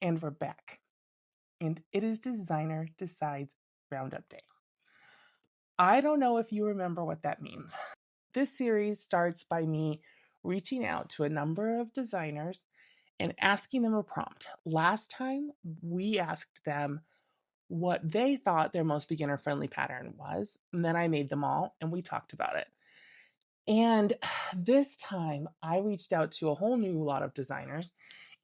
and we're back. And it is Designer Decides Roundup Day. I don't know if you remember what that means. This series starts by me reaching out to a number of designers and asking them a prompt. Last time, we asked them what they thought their most beginner-friendly pattern was, and then I made them all, and we talked about it. And this time, I reached out to a whole new lot of designers,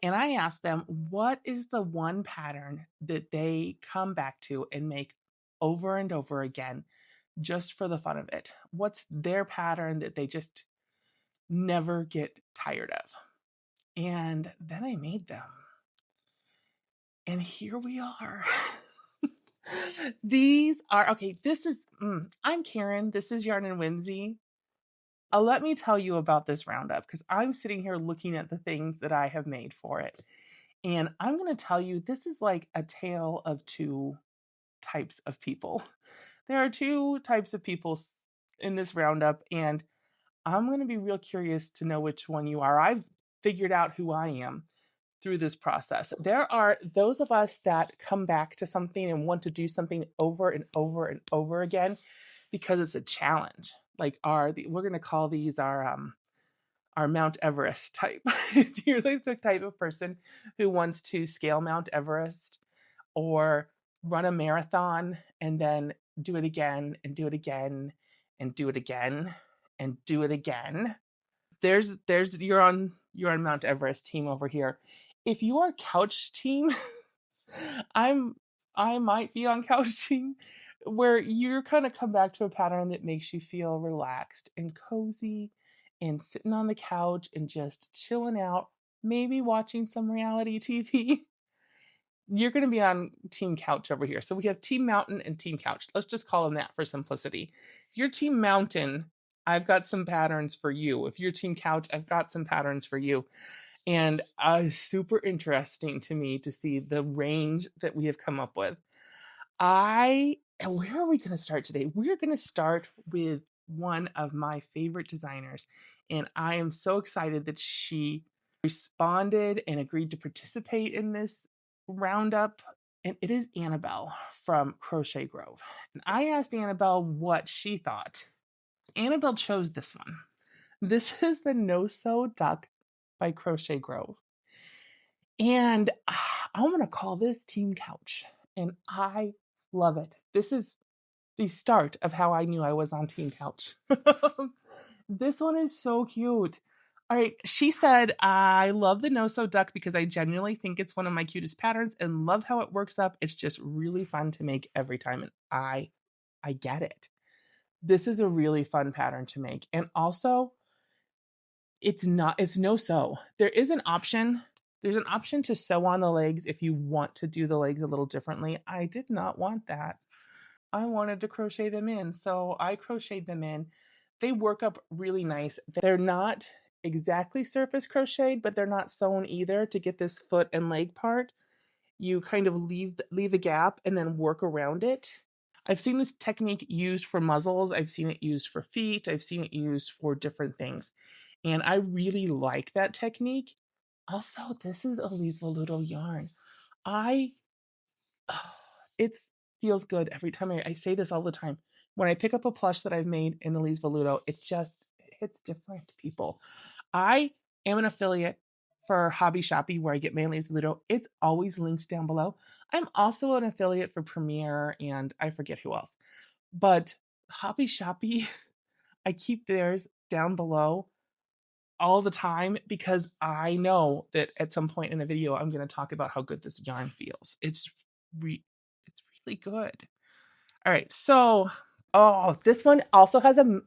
and I asked them, what is the one pattern that they come back to and make over and over again, just for the fun of it? What's their pattern that they just never get tired of? And then I made them. And here we are. These are, okay, this is, I'm Karen. This is Yarn and Whimsy. Let me tell you about this roundup, because I'm sitting here looking at the things that I have made for it. And I'm going to tell you, this is like a tale of two types of people. There are two types of people in this roundup, and I'm going to be real curious to know which one you are. I've figured out who I am through this process. There are those of us that come back to something and want to do something over and over and over again because it's a challenge. Like we're going to call these our Mount Everest type. You're like the type of person who wants to scale Mount Everest or run a marathon and then do it again and do it again and do it again and do it again. There's you're on Mount Everest team over here. If you are couch team, I might be on couch team, where you're kind of come back to a pattern that makes you feel relaxed and cozy and sitting on the couch and just chilling out, maybe watching some reality TV. You're going to be on Team Couch over here. So we have Team Mountain and Team Couch. Let's just call them that for simplicity. If you're Team Mountain, I've got some patterns for you. If you're Team Couch, I've got some patterns for you. And super interesting to me to see the range that we have come up with. Where are we going to start today? We're going to start with one of my favorite designers. And I am so excited that she responded and agreed to participate in this roundup. And it is Annabelle from Crochet Grove. And I asked Annabelle what she thought. Annabelle chose this one. This is the No Sew Duck by Crochet Grove. And I'm going to call this Team Couch. And I love it. This is the start of how I knew I was on Team Couch. This one is so cute. All right. She said, I love the No Sew Duck because I genuinely think it's one of my cutest patterns and love how it works up. It's just really fun to make every time. And I get it. This is a really fun pattern to make. And also, it's no sew. There is an option. There's an option to sew on the legs if you want to do the legs a little differently. I did not want that. I wanted to crochet them in, so I crocheted them in. They work up really nice. They're not exactly surface crocheted, but they're not sewn either. To get this foot and leg part, you kind of leave a gap and then work around it. I've seen this technique used for muzzles. I've seen it used for feet. I've seen it used for different things. And I really like that technique. Also, this is Alize Velutto yarn. It feels good every time. I say this all the time. When I pick up a plush that I've made in Alize Velutto, it just hits different, people. I am an affiliate for Hobby Shopy, where I get my Alize Velutto. It's always linked down below. I'm also an affiliate for Premiere and I forget who else. But Hobby Shopy, I keep theirs down below all the time because I know that at some point in the video, I'm going to talk about how good this yarn feels. It's really good. All right. So, this one also has a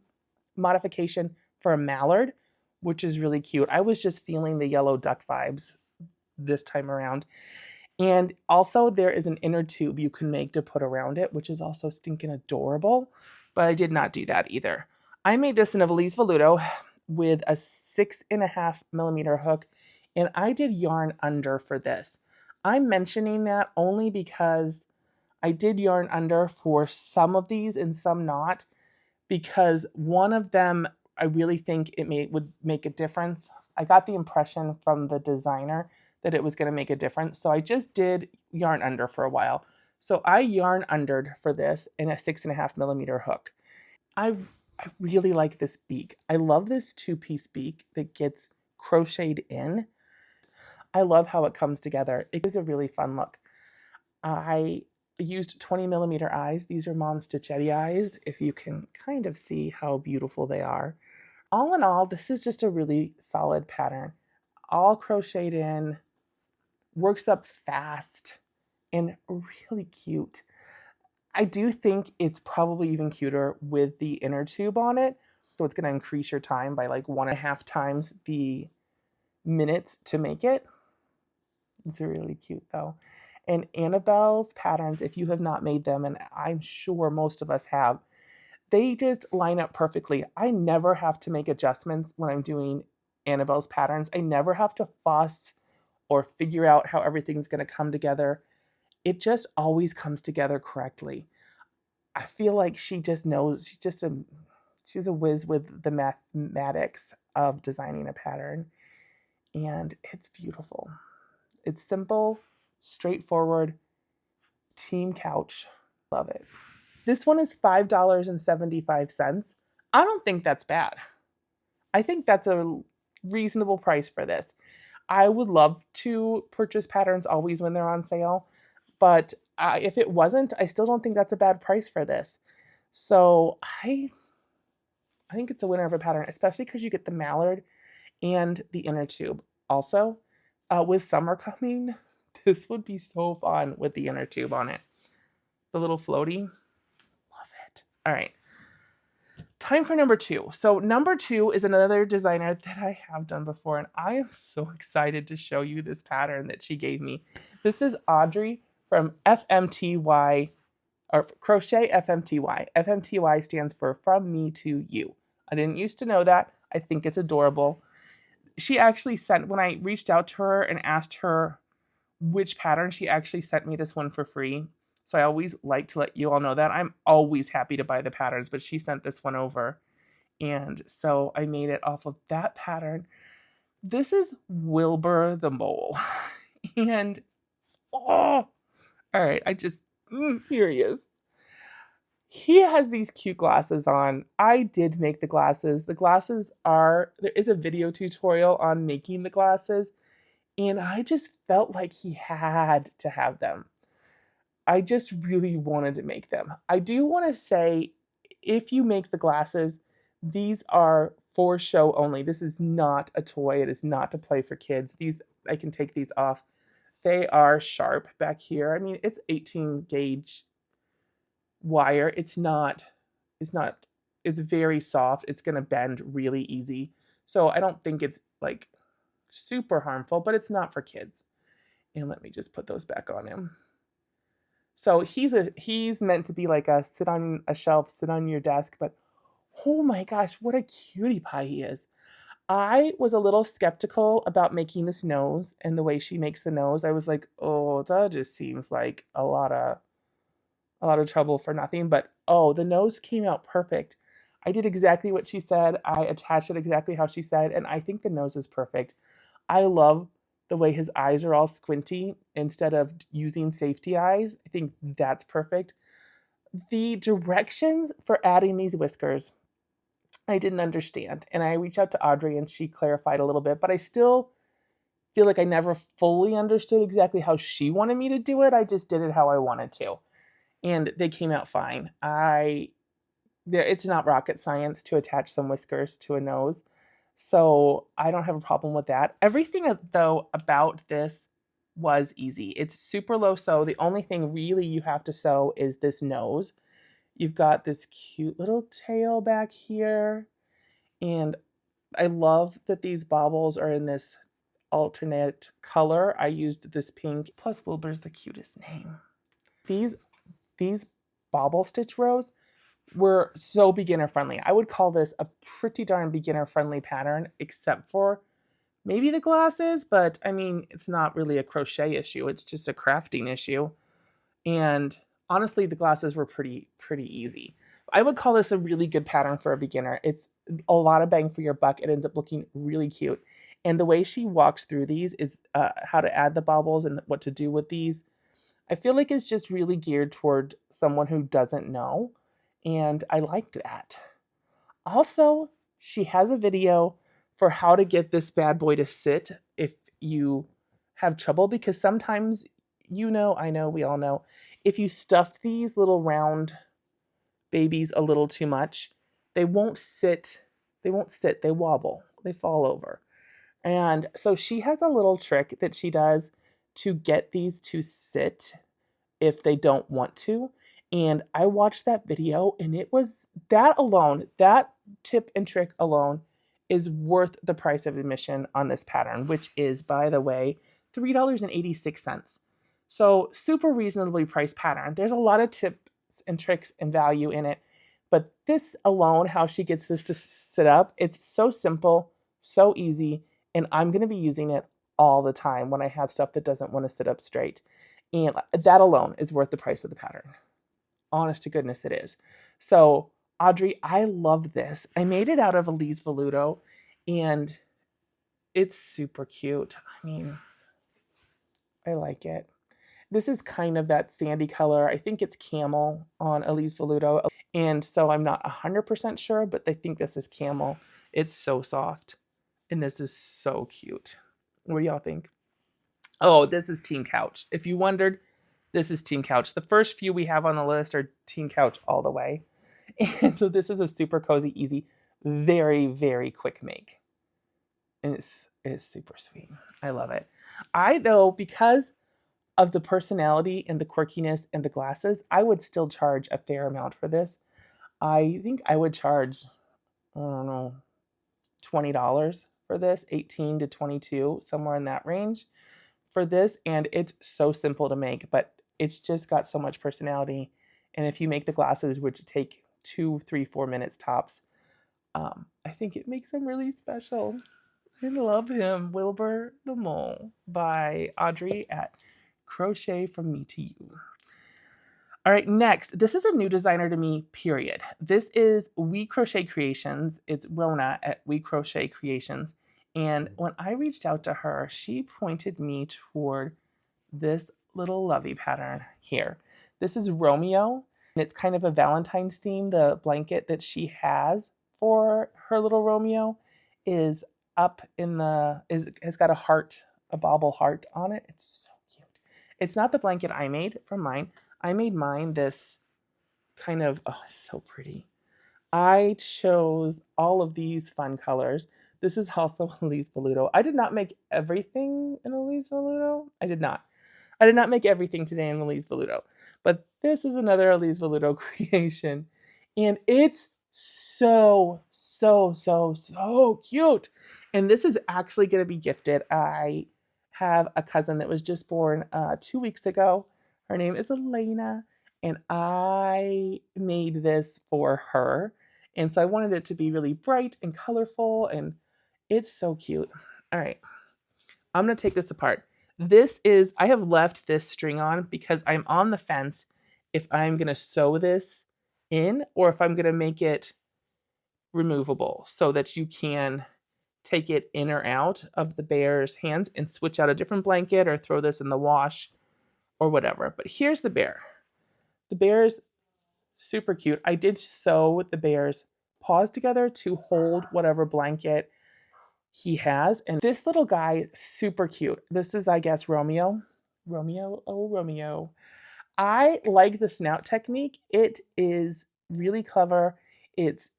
modification for a mallard, which is really cute. I was just feeling the yellow duck vibes this time around. And also there is an inner tube you can make to put around it, which is also stinking adorable, but I did not do that either. I made this in a Alize Velutto with a 6.5 millimeter hook, and I did yarn under for this. I'm mentioning that only because I did yarn under for some of these and some not, because one of them I really think would make a difference. I got the impression from the designer that it was going to make a difference. So I just did yarn under for a while. So I yarn undered for this in a 6.5mm hook. I really like this beak. I love this 2-piece beak that gets crocheted in. I love how it comes together. It gives a really fun look. I used 20mm eyes. These are Mom Stitchetti eyes, if you can kind of see how beautiful they are. All in all, this is just a really solid pattern. All crocheted in, works up fast, and really cute. I do think it's probably even cuter with the inner tube on it. So it's going to increase your time by like 1.5 times the minutes to make it. It's really cute though. And Annabelle's patterns, if you have not made them, and I'm sure most of us have, they just line up perfectly. I never have to make adjustments when I'm doing Annabelle's patterns. I never have to fuss or figure out how everything's going to come together. It just always comes together correctly. I feel like she just knows, she's a whiz with the mathematics of designing a pattern. And it's beautiful. It's simple, straightforward, team couch. Love it. This one is $5.75. I don't think that's bad. I think that's a reasonable price for this. I would love to purchase patterns always when they're on sale, but if it wasn't, I still don't think that's a bad price for this. So I think it's a winner of a pattern, especially because you get the mallard and the inner tube. Also, with summer coming, this would be so fun with the inner tube on it. The little floaty. Love it. All right. Time for number 2. So number 2 is another designer that I have done before, and I am so excited to show you this pattern that she gave me. This is Audrey from FMTY, or CrochetFMTY. FMTY stands for From Me to You. I didn't used to know that. I think it's adorable. She actually sent, when I reached out to her and asked her which pattern, she actually sent me this one for free. So I always like to let you all know that. I'm always happy to buy the patterns, but she sent this one over. And so I made it off of that pattern. This is Wilbur the Mole. And, oh, all right, here he is. He has these cute glasses on. I did make the glasses. There is a video tutorial on making the glasses, and I just felt like he had to have them. I just really wanted to make them. I do want to say, if you make the glasses, these are for show only. This is not a toy. It is not to play for kids. I can take these off. They are sharp back here. I mean, it's 18 gauge wire. It's very soft. It's going to bend really easy. So I don't think it's like super harmful, but it's not for kids. And let me just put those back on him. So he's meant to be like a sit on a shelf, sit on your desk, but oh my gosh, what a cutie pie he is. I was a little skeptical about making this nose and the way she makes the nose. I was like, oh, that just seems like a lot of trouble for nothing. But oh, the nose came out perfect. I did exactly what she said. I attached it exactly how she said, and I think the nose is perfect. I love the way his eyes are all squinty instead of using safety eyes. I think that's perfect. The directions for adding these whiskers, I didn't understand. And I reached out to Audrey and she clarified a little bit, but I still feel like I never fully understood exactly how she wanted me to do it. I just did it how I wanted to. And they came out fine. It's not rocket science to attach some whiskers to a nose. So I don't have a problem with that. Everything, though, about this was easy. It's super low sew. The only thing really you have to sew is this nose. You've got this cute little tail back here. And I love that these baubles are in this alternate color. I used this pink. Plus, Wilbur's the cutest name. These bauble stitch rows were so beginner friendly. I would call this a pretty darn beginner friendly pattern, except for maybe the glasses, but I mean, it's not really a crochet issue. It's just a crafting issue. And honestly, the glasses were pretty easy. I would call this a really good pattern for a beginner. It's a lot of bang for your buck. It ends up looking really cute. And the way she walks through these is how to add the baubles and what to do with these. I feel like it's just really geared toward someone who doesn't know. And I liked that. Also, she has a video for how to get this bad boy to sit if you have trouble, because sometimes, I know, we all know, if you stuff these little round babies a little too much, they won't sit. They wobble, they fall over. And so she has a little trick that she does to get these to sit if they don't want to. And I watched that video, and it was that alone, that tip and trick alone is worth the price of admission on this pattern, which is, by the way, $3.86. So super reasonably priced pattern. There's a lot of tips and tricks and value in it, but this alone, how she gets this to sit up, it's so simple, so easy, and I'm going to be using it all the time when I have stuff that doesn't want to sit up straight. And that alone is worth the price of the pattern. Honest to goodness, it is. So, Audrey, I love this. I made it out of Alize Velutto, and it's super cute. I mean, I like it. This is kind of that sandy color. I think it's camel on Alize Velutto. And so I'm not 100% sure, but I think this is camel. It's so soft. And this is so cute. What do y'all think? Oh, this is Team Couch. If you wondered, this is Team Couch. The first few we have on the list are Team Couch all the way. And so this is a super cozy, easy, very, very quick make. And it's super sweet. I love it. Though, because of the personality and the quirkiness and the glasses, I would still charge a fair amount for this. I think I would charge, I don't know, $20 for this, 18 to 22, somewhere in that range for this. And it's so simple to make, but it's just got so much personality. And if you make the glasses, which take 2, 3, 4 minutes tops, I think it makes them really special. I love him. Wilbur the Mole by Audrey at CrochetFMTY. All right, next, this is a new designer to me, period. This is We Crochet Creations. It's Rona at We Crochet Creations. And when I reached out to her, she pointed me toward this little lovey pattern here. This is Romeo, and it's kind of a Valentine's theme. The blanket that she has for her little Romeo is up in has got a heart, a bauble heart on it. It's so cute. It's not the blanket I made from mine. I made mine this kind of, oh, it's so pretty. I chose all of these fun colors. This is also Alize Velutto. I did not make everything in Alize Velutto. I did not make everything today in Alize Velutto. But this is another Alize Velutto creation. And it's so, so, so, so cute. And this is actually going to be gifted. I have a cousin that was just born 2 weeks ago. Her name is Elena. And I made this for her. And so I wanted it to be really bright and colorful. And it's so cute. All right. I'm going to take this apart. I have left this string on because I'm on the fence if I'm going to sew this in or if I'm going to make it removable so that you can take it in or out of the bear's hands and switch out a different blanket or throw this in the wash or whatever. But here's the bear. The bear's super cute. I did sew the bear's paws together to hold whatever blanket he has. And this little guy, super cute. This is, I guess, Romeo. Romeo, oh, Romeo. I like the snout technique. It is really clever. It's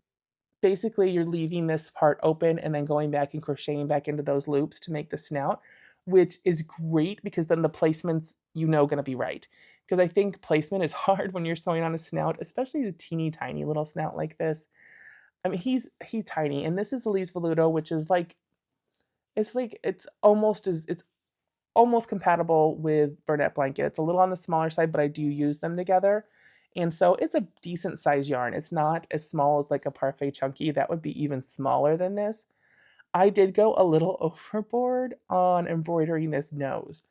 basically you're leaving this part open and then going back and crocheting back into those loops to make the snout, which is great because then the placement's, going to be right. Because I think placement is hard when you're sewing on a snout, especially the teeny tiny little snout like this. I mean, he's tiny. And this is Alize Velutto, which is it's almost compatible with Bernette blanket. It's a little on the smaller side, but I do use them together. And so it's a decent size yarn. It's not as small as like a Parfait Chunky. That would be even smaller than this. I did go a little overboard on embroidering this nose.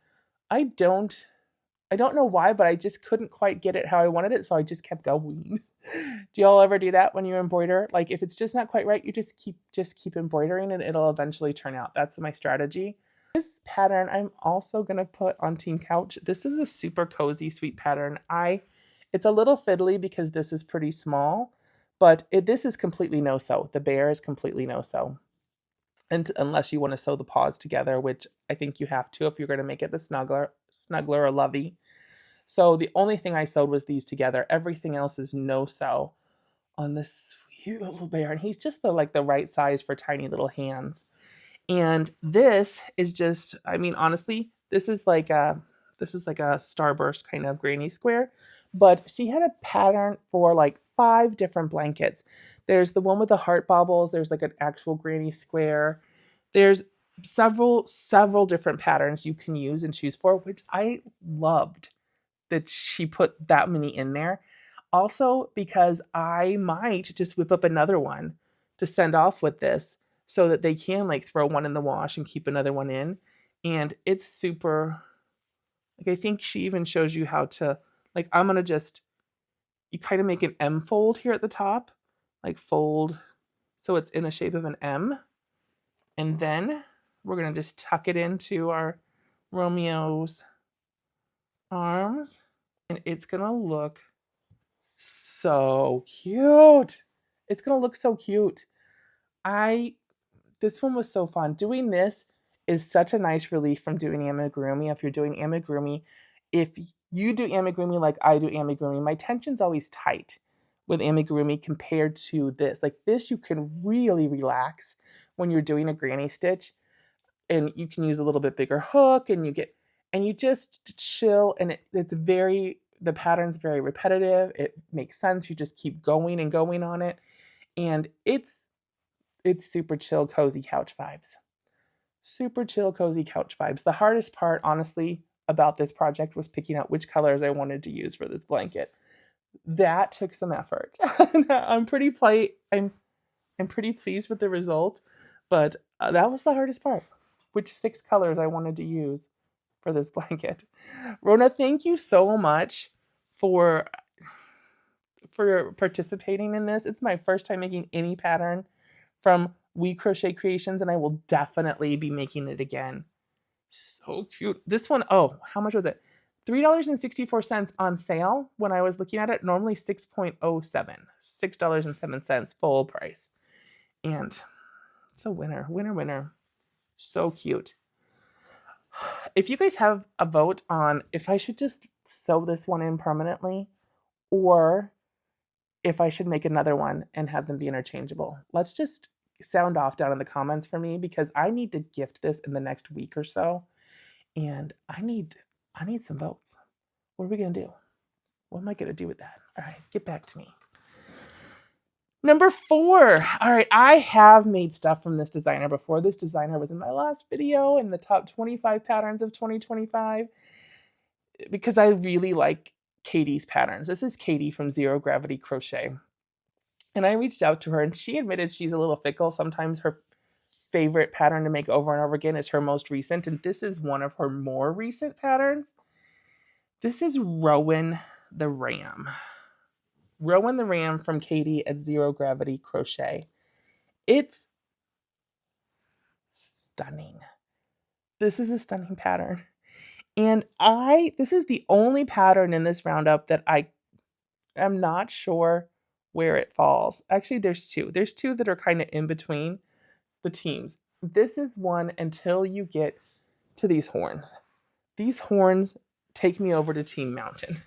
I don't know why, but I just couldn't quite get it how I wanted it, so I just kept going. Do y'all ever do that when you embroider? Like if it's just not quite right, you just keep embroidering and it'll eventually turn out. That's my strategy. This pattern I'm also going to put on Team Couch. This is a super cozy, sweet pattern. It's a little fiddly because this is pretty small, but this is completely no-sew. The bear is completely no-sew. And unless you want to sew the paws together, which I think you have to if you're going to make it the snuggler or lovey. So the only thing I sewed was these together. Everything else is no-sew on this sweet little bear. And he's just the right size for tiny little hands. And this is just, I mean, honestly, this is like a starburst kind of granny square. But she had a pattern for like 5 different blankets. There's the one with the heart baubles. There's like an actual granny square. There's several different patterns you can use and choose for, which I loved that she put that many in there. Also, because I might just whip up another one to send off with this so that they can like throw one in the wash and keep another one in. And it's super, like I think she even shows you how to, like I'm going to just, you kind of make an M fold here at the top, like fold so it's in the shape of an M. And then we're going to just tuck it into our Romeo's arms. And it's going to look so cute. It's going to look so cute. This one was so fun. Doing this is such a nice relief from doing amigurumi. If you're doing amigurumi, if you do amigurumi like I do amigurumi, my tension's always tight with amigurumi compared to this. Like this, you can really relax when you're doing a granny stitch, and you can use a little bit bigger hook, and you just chill, and the pattern's very repetitive. It makes sense. You just keep going and going on it, and it's super chill, cozy couch vibes. Super chill, cozy couch vibes. The hardest part, honestly, about this project was picking out which colors I wanted to use for this blanket. That took some effort. I'm pretty pleased with the result, but that was the hardest part. Which 6 colors I wanted to use for this blanket. Rona, thank you so much for participating in this. It's my first time making any pattern from We Crochet Creations, and I will definitely be making it again. So cute. This one, oh, how much was it? $3.64 on sale when I was looking at it. Normally $6.07, $6.07 full price. And it's a winner, winner, winner. So cute. If you guys have a vote on if I should just sew this one in permanently or if I should make another one and have them be interchangeable, let's just sound off down in the comments for me, because I need to gift this in the next week or so, and I need some votes. What are we gonna do? What am I gonna do with that? All right, get back to me. Number 4. All right, I have made stuff from this designer before. This designer was in my last video in the top 25 patterns of 2025 because I really like Katie's patterns. This is Katie from Zero Gravity Crochet. And I reached out to her, and she admitted she's a little fickle. Sometimes her favorite pattern to make over and over again is her most recent, and this is one of her more recent patterns. This is Rowan the Ram. Rowan the Ram from Katie at Zero Gravity Crochet. It's stunning. This is a stunning pattern. And this is the only pattern in this roundup that I am not sure where it falls. Actually, there's 2. There's 2 that are kind of in between the teams. This is one until you get to these horns. These horns take me over to Team Mountain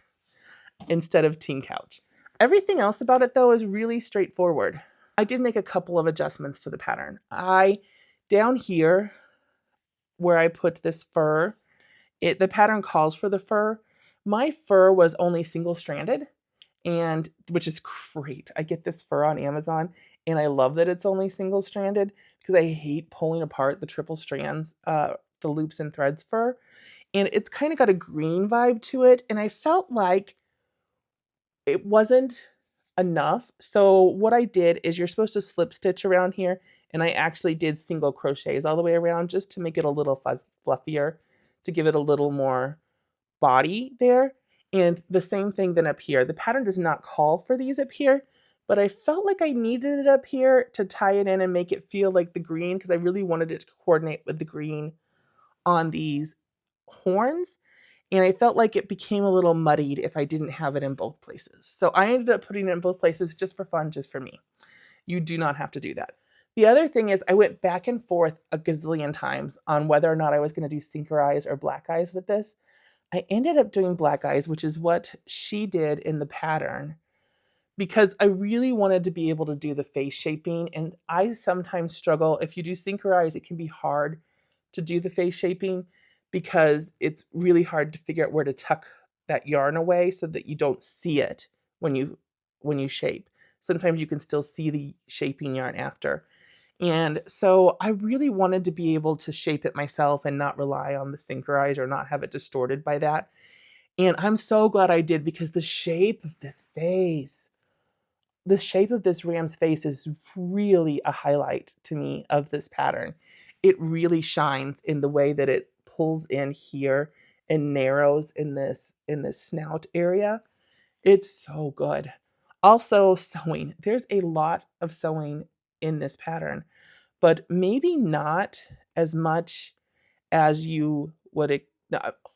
instead of Team Couch. Everything else about it, though, is really straightforward. I did make a couple of adjustments to the pattern. Down here, where I put this fur, the pattern calls for the fur. My fur was only single-stranded, and which is great. I get this fur on Amazon, and I love that it's only single-stranded because I hate pulling apart the triple strands, the loops and threads fur. And it's kind of got a green vibe to it, and I felt like it wasn't enough. So what I did is, you're supposed to slip stitch around here, and I actually did single crochets all the way around just to make it a little fluffier, to give it a little more body there. And the same thing then up here. The pattern does not call for these up here, but I felt like I needed it up here to tie it in and make it feel like the green, because I really wanted it to coordinate with the green on these horns. And I felt like it became a little muddied if I didn't have it in both places. So I ended up putting it in both places just for fun, just for me. You do not have to do that. The other thing is I went back and forth a gazillion times on whether or not I was going to do sinker eyes or black eyes with this. I ended up doing black eyes, which is what she did in the pattern, because I really wanted to be able to do the face shaping. And I sometimes struggle. If you do sinker eyes, it can be hard to do the face shaping because it's really hard to figure out where to tuck that yarn away so that you don't see it when you shape. Sometimes you can still see the shaping yarn after. And so I really wanted to be able to shape it myself and not rely on the sinker eyes or not have it distorted by that. And I'm so glad I did, because the shape of this face, the shape of this ram's face is really a highlight to me of this pattern. It really shines in the way that it pulls in here and narrows in this snout area. It's so good. Also, sewing. There's a lot of sewing in this pattern, but maybe not as much as you would.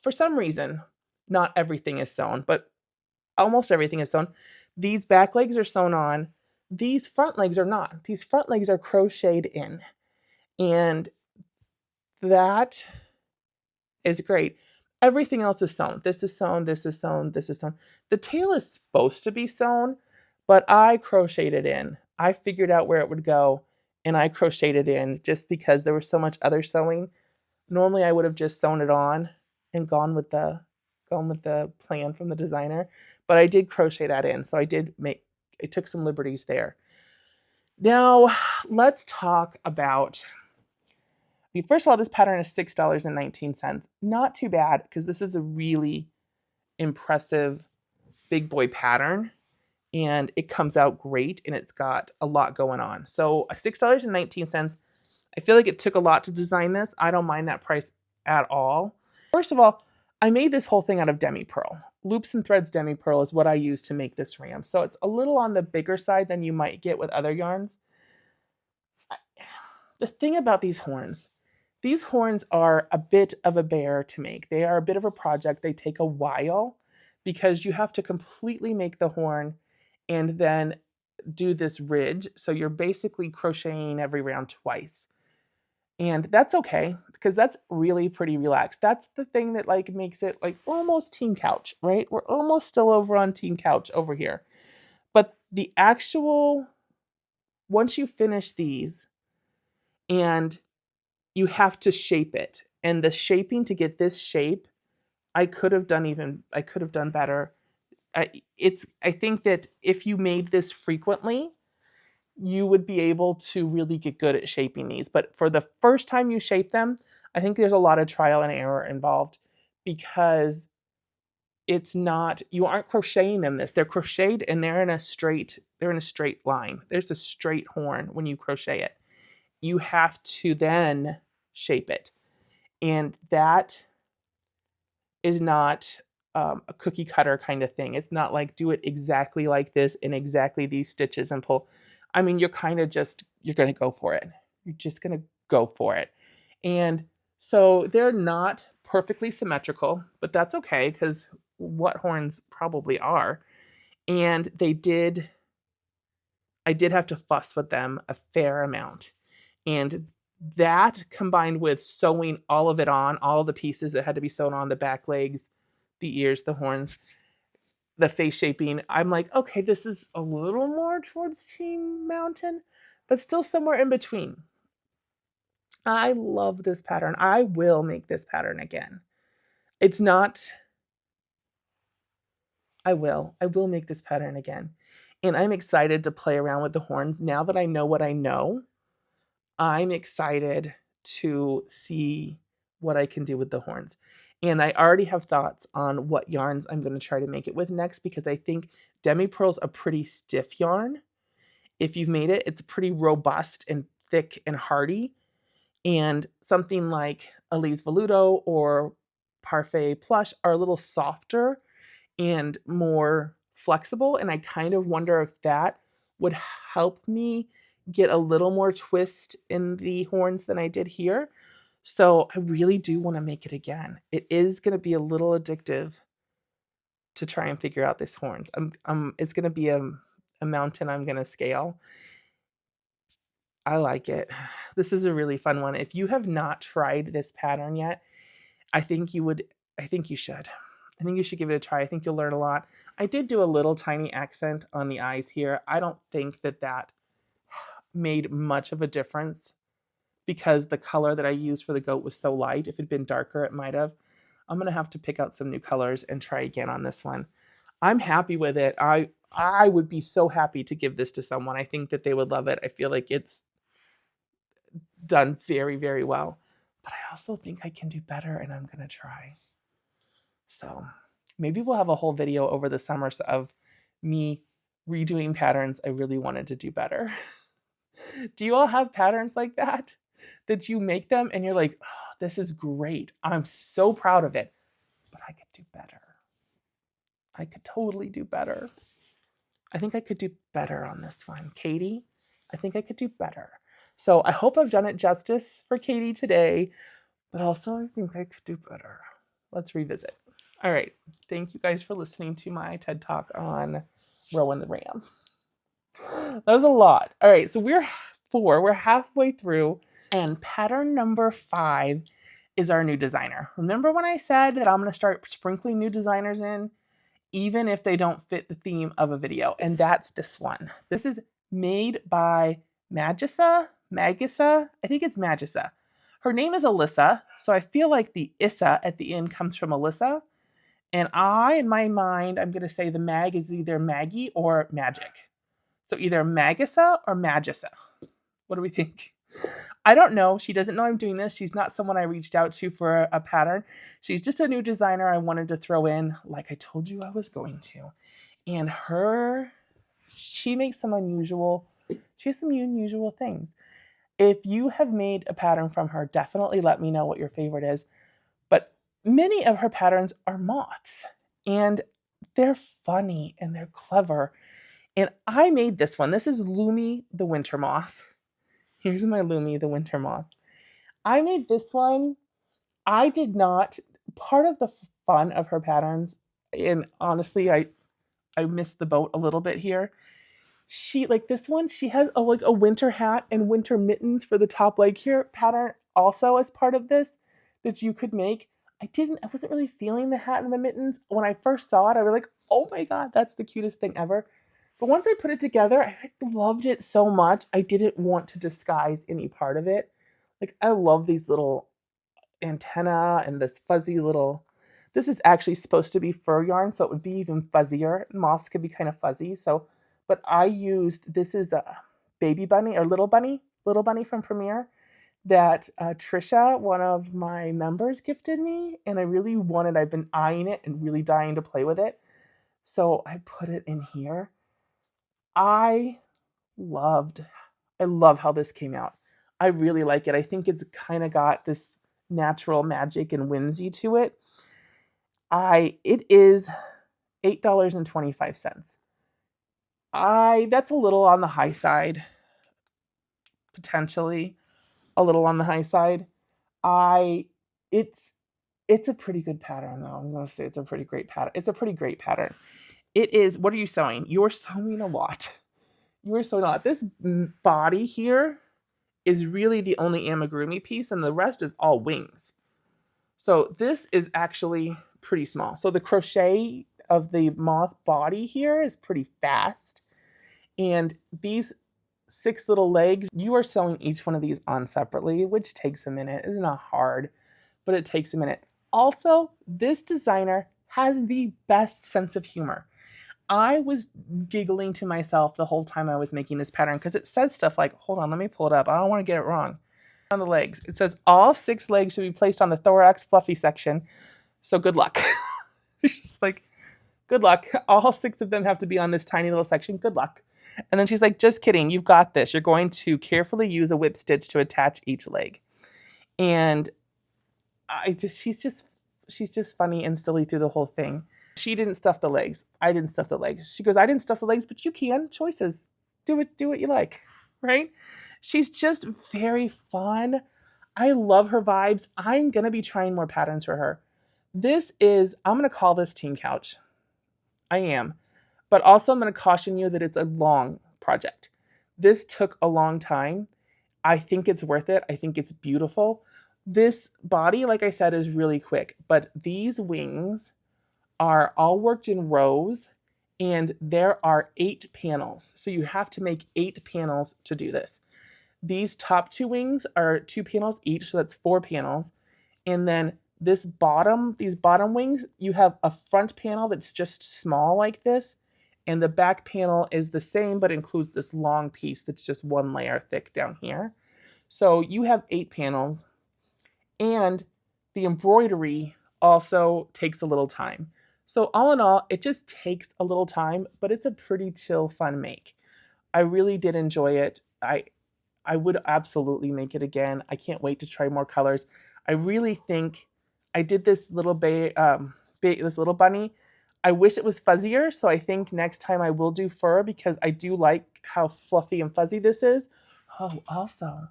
For some reason, not everything is sewn, but almost everything is sewn. These back legs are sewn on. These front legs are not. These front legs are crocheted in. And that is great. Everything else is sewn. This is sewn, this is sewn, this is sewn. The tail is supposed to be sewn, but I crocheted in. I figured out where it would go, and I crocheted in just because there was so much other sewing. Normally I would have just sewn it on and gone with the plan from the designer, but I did crochet that in. So I took some liberties there. Now let's talk about, first of all, this pattern is $6.19. Not too bad, because this is a really impressive big boy pattern and it comes out great and it's got a lot going on. So $6.19. I feel like it took a lot to design this. I don't mind that price at all. First of all, I made this whole thing out of demi pearl. Loops and threads demi pearl is what I use to make this ram. So it's a little on the bigger side than you might get with other yarns. The thing about these horns are a bit of a bear to make. They are a bit of a project. They take a while because you have to completely make the horn and then do this ridge. So you're basically crocheting every round twice. And that's okay, because that's really pretty relaxed. That's the thing that like makes it like almost Team Couch, right? We're almost still over on Team Couch over here. But the actual, once you finish these and you have to shape it, and the shaping to get this shape, I could have done better. I think that if you made this frequently, you would be able to really get good at shaping these. But for the first time you shape them, I think there's a lot of trial and error involved, because you aren't crocheting them they're crocheted and they're in a straight line. There's a straight horn when you crochet it. You have to then shape it. And that is not a cookie cutter kind of thing. It's not like do it exactly like this in exactly these stitches and pull. I mean, you're going to go for it. You're just going to go for it. And so they're not perfectly symmetrical, but that's okay, because what horns probably are. And I did have to fuss with them a fair amount. And that, combined with sewing all of it on, all the pieces that had to be sewn on, the back legs, the ears, the horns, the face shaping, I'm like, okay, this is a little more towards Team Mountain, but still somewhere in between. I love this pattern. I will make this pattern again. I will make this pattern again. And I'm excited to play around with the horns. Now that I know what I know, I'm excited to see what I can do with the horns. And I already have thoughts on what yarns I'm going to try to make it with next, because I think demi pearl's a pretty stiff yarn. If you've made it, it's pretty robust and thick and hardy. And something like Alize Velutto or Parfait Plush are a little softer and more flexible. And I kind of wonder if that would help me get a little more twist in the horns than I did here. So I really do want to make it again. It is going to be a little addictive to try and figure out these horns. It's going to be a mountain I'm going to scale. I like it. This is a really fun one. If you have not tried this pattern yet, I think you should. I think you should give it a try. I think you'll learn a lot. I did do a little tiny accent on the eyes here. I don't think that made much of a difference because the color that I used for the goat was so light. If it had been darker, it might have. I'm going to have to pick out some new colors and try again on this one. I'm happy with it. I would be so happy to give this to someone. I think that they would love it. I feel like it's done very, very well. But I also think I can do better, and I'm going to try. So maybe we'll have a whole video over the summer of me redoing patterns I really wanted to do better. Do you all have patterns like that? That you make them and you're like, oh, this is great. I'm so proud of it, but I could do better. I could totally do better. I think I could do better on this one. Katie, I think I could do better. So I hope I've done it justice for Katie today, but also I think I could do better. Let's revisit. All right. Thank you guys for listening to my TED Talk on Rowan the Ram. That was a lot. All right. So we're halfway through, and pattern number 5 is our new designer. Remember when I said that I'm going to start sprinkling new designers in, even if they don't fit the theme of a video? And that's this one. This is MadebyMagissa. I think it's Magissa. Her name is Alyssa, so I feel like the Issa at the end comes from Alyssa. And in my mind, I'm going to say the mag is either Maggie or Magic. So either Magissa or Magissa. What do we think? I don't know. She doesn't know I'm doing this. She's not someone I reached out to for a pattern. She's just a new designer I wanted to throw in, like I told you I was going to. And she makes some unusual things. If you have made a pattern from her, definitely let me know what your favorite is. But many of her patterns are moths, and they're funny and they're clever. And I made this one. This is Lumi the Winter Moth. Here's my Lumi the Winter Moth. I made this one. Part of the fun of her patterns, and honestly, I missed the boat a little bit here. She, like this one, she has a winter hat and winter mittens for the top leg here pattern also as part of this that you could make. I wasn't really feeling the hat and the mittens. When I first saw it, I was like, oh my God, that's the cutest thing ever. But once I put it together, I loved it so much. I didn't want to disguise any part of it. Like, I love these little antenna and this fuzzy little, this is actually supposed to be fur yarn, so it would be even fuzzier. Moths could be kind of fuzzy. But this is a baby bunny or little bunny from Premiere that Trisha, one of my members, gifted me. And I've been eyeing it and really dying to play with it. So I put it in here. I love how this came out. I really like it. I think it's kind of got this natural magic and whimsy to it. It is $8.25. That's a little on the high side. Potentially a little on the high side. It's a pretty good pattern though. I'm going to say it's a pretty great pattern. It's a pretty great pattern. It is, what are you sewing? You're sewing a lot. This body here is really the only amigurumi piece, and the rest is all wings. So this is actually pretty small. So the crochet of the moth body here is pretty fast. And these 6 little legs, you are sewing each one of these on separately, which takes a minute. It's not hard, but it takes a minute. Also, this designer has the best sense of humor. I was giggling to myself the whole time I was making this pattern because it says stuff like, hold on, let me pull it up. I don't want to get it wrong. On the legs, it says all 6 legs should be placed on the thorax fluffy section. So good luck. It's just like, good luck. All 6 of them have to be on this tiny little section. Good luck. And then she's like, just kidding. You've got this. You're going to carefully use a whip stitch to attach each leg. And she's just funny and silly through the whole thing. She didn't stuff the legs. I didn't stuff the legs. She goes, I didn't stuff the legs, but you can. Choices. Do what you like, right? She's just very fun. I love her vibes. I'm going to be trying more patterns for her. I'm going to call this Team Couch. I am. But also I'm going to caution you that it's a long project. This took a long time. I think it's worth it. I think it's beautiful. This body, like I said, is really quick, but these wings are all worked in rows, and there are 8 panels. So you have to make 8 panels to do this. These top 2 wings are 2 panels each, so that's 4 panels. And then these bottom wings, you have a front panel that's just small like this, and the back panel is the same, but includes this long piece that's just 1 layer thick down here. So you have 8 panels, and the embroidery also takes a little time. So all in all, it just takes a little time, but it's a pretty chill, fun make. I really did enjoy it. I would absolutely make it again. I can't wait to try more colors. I really think I did this little this little bunny. I wish it was fuzzier, so I think next time I will do fur because I do like how fluffy and fuzzy this is. Oh, also,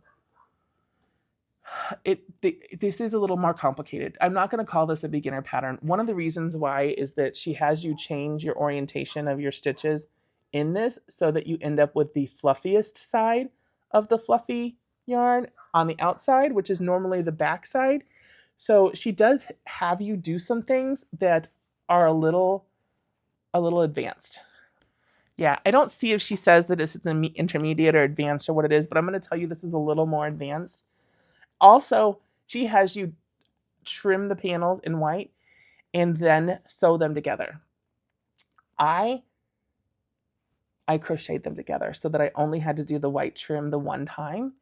this is a little more complicated. I'm not going to call this a beginner pattern. One of the reasons why is that she has you change your orientation of your stitches in this so that you end up with the fluffiest side of the fluffy yarn on the outside, which is normally the back side. So she does have you do some things that are a little advanced. Yeah, I don't see if she says that this is an intermediate or advanced or what it is, but I'm going to tell you this is a little more advanced. Also, she has you trim the panels in white and then sew them together. I crocheted them together so that I only had to do the white trim the one time.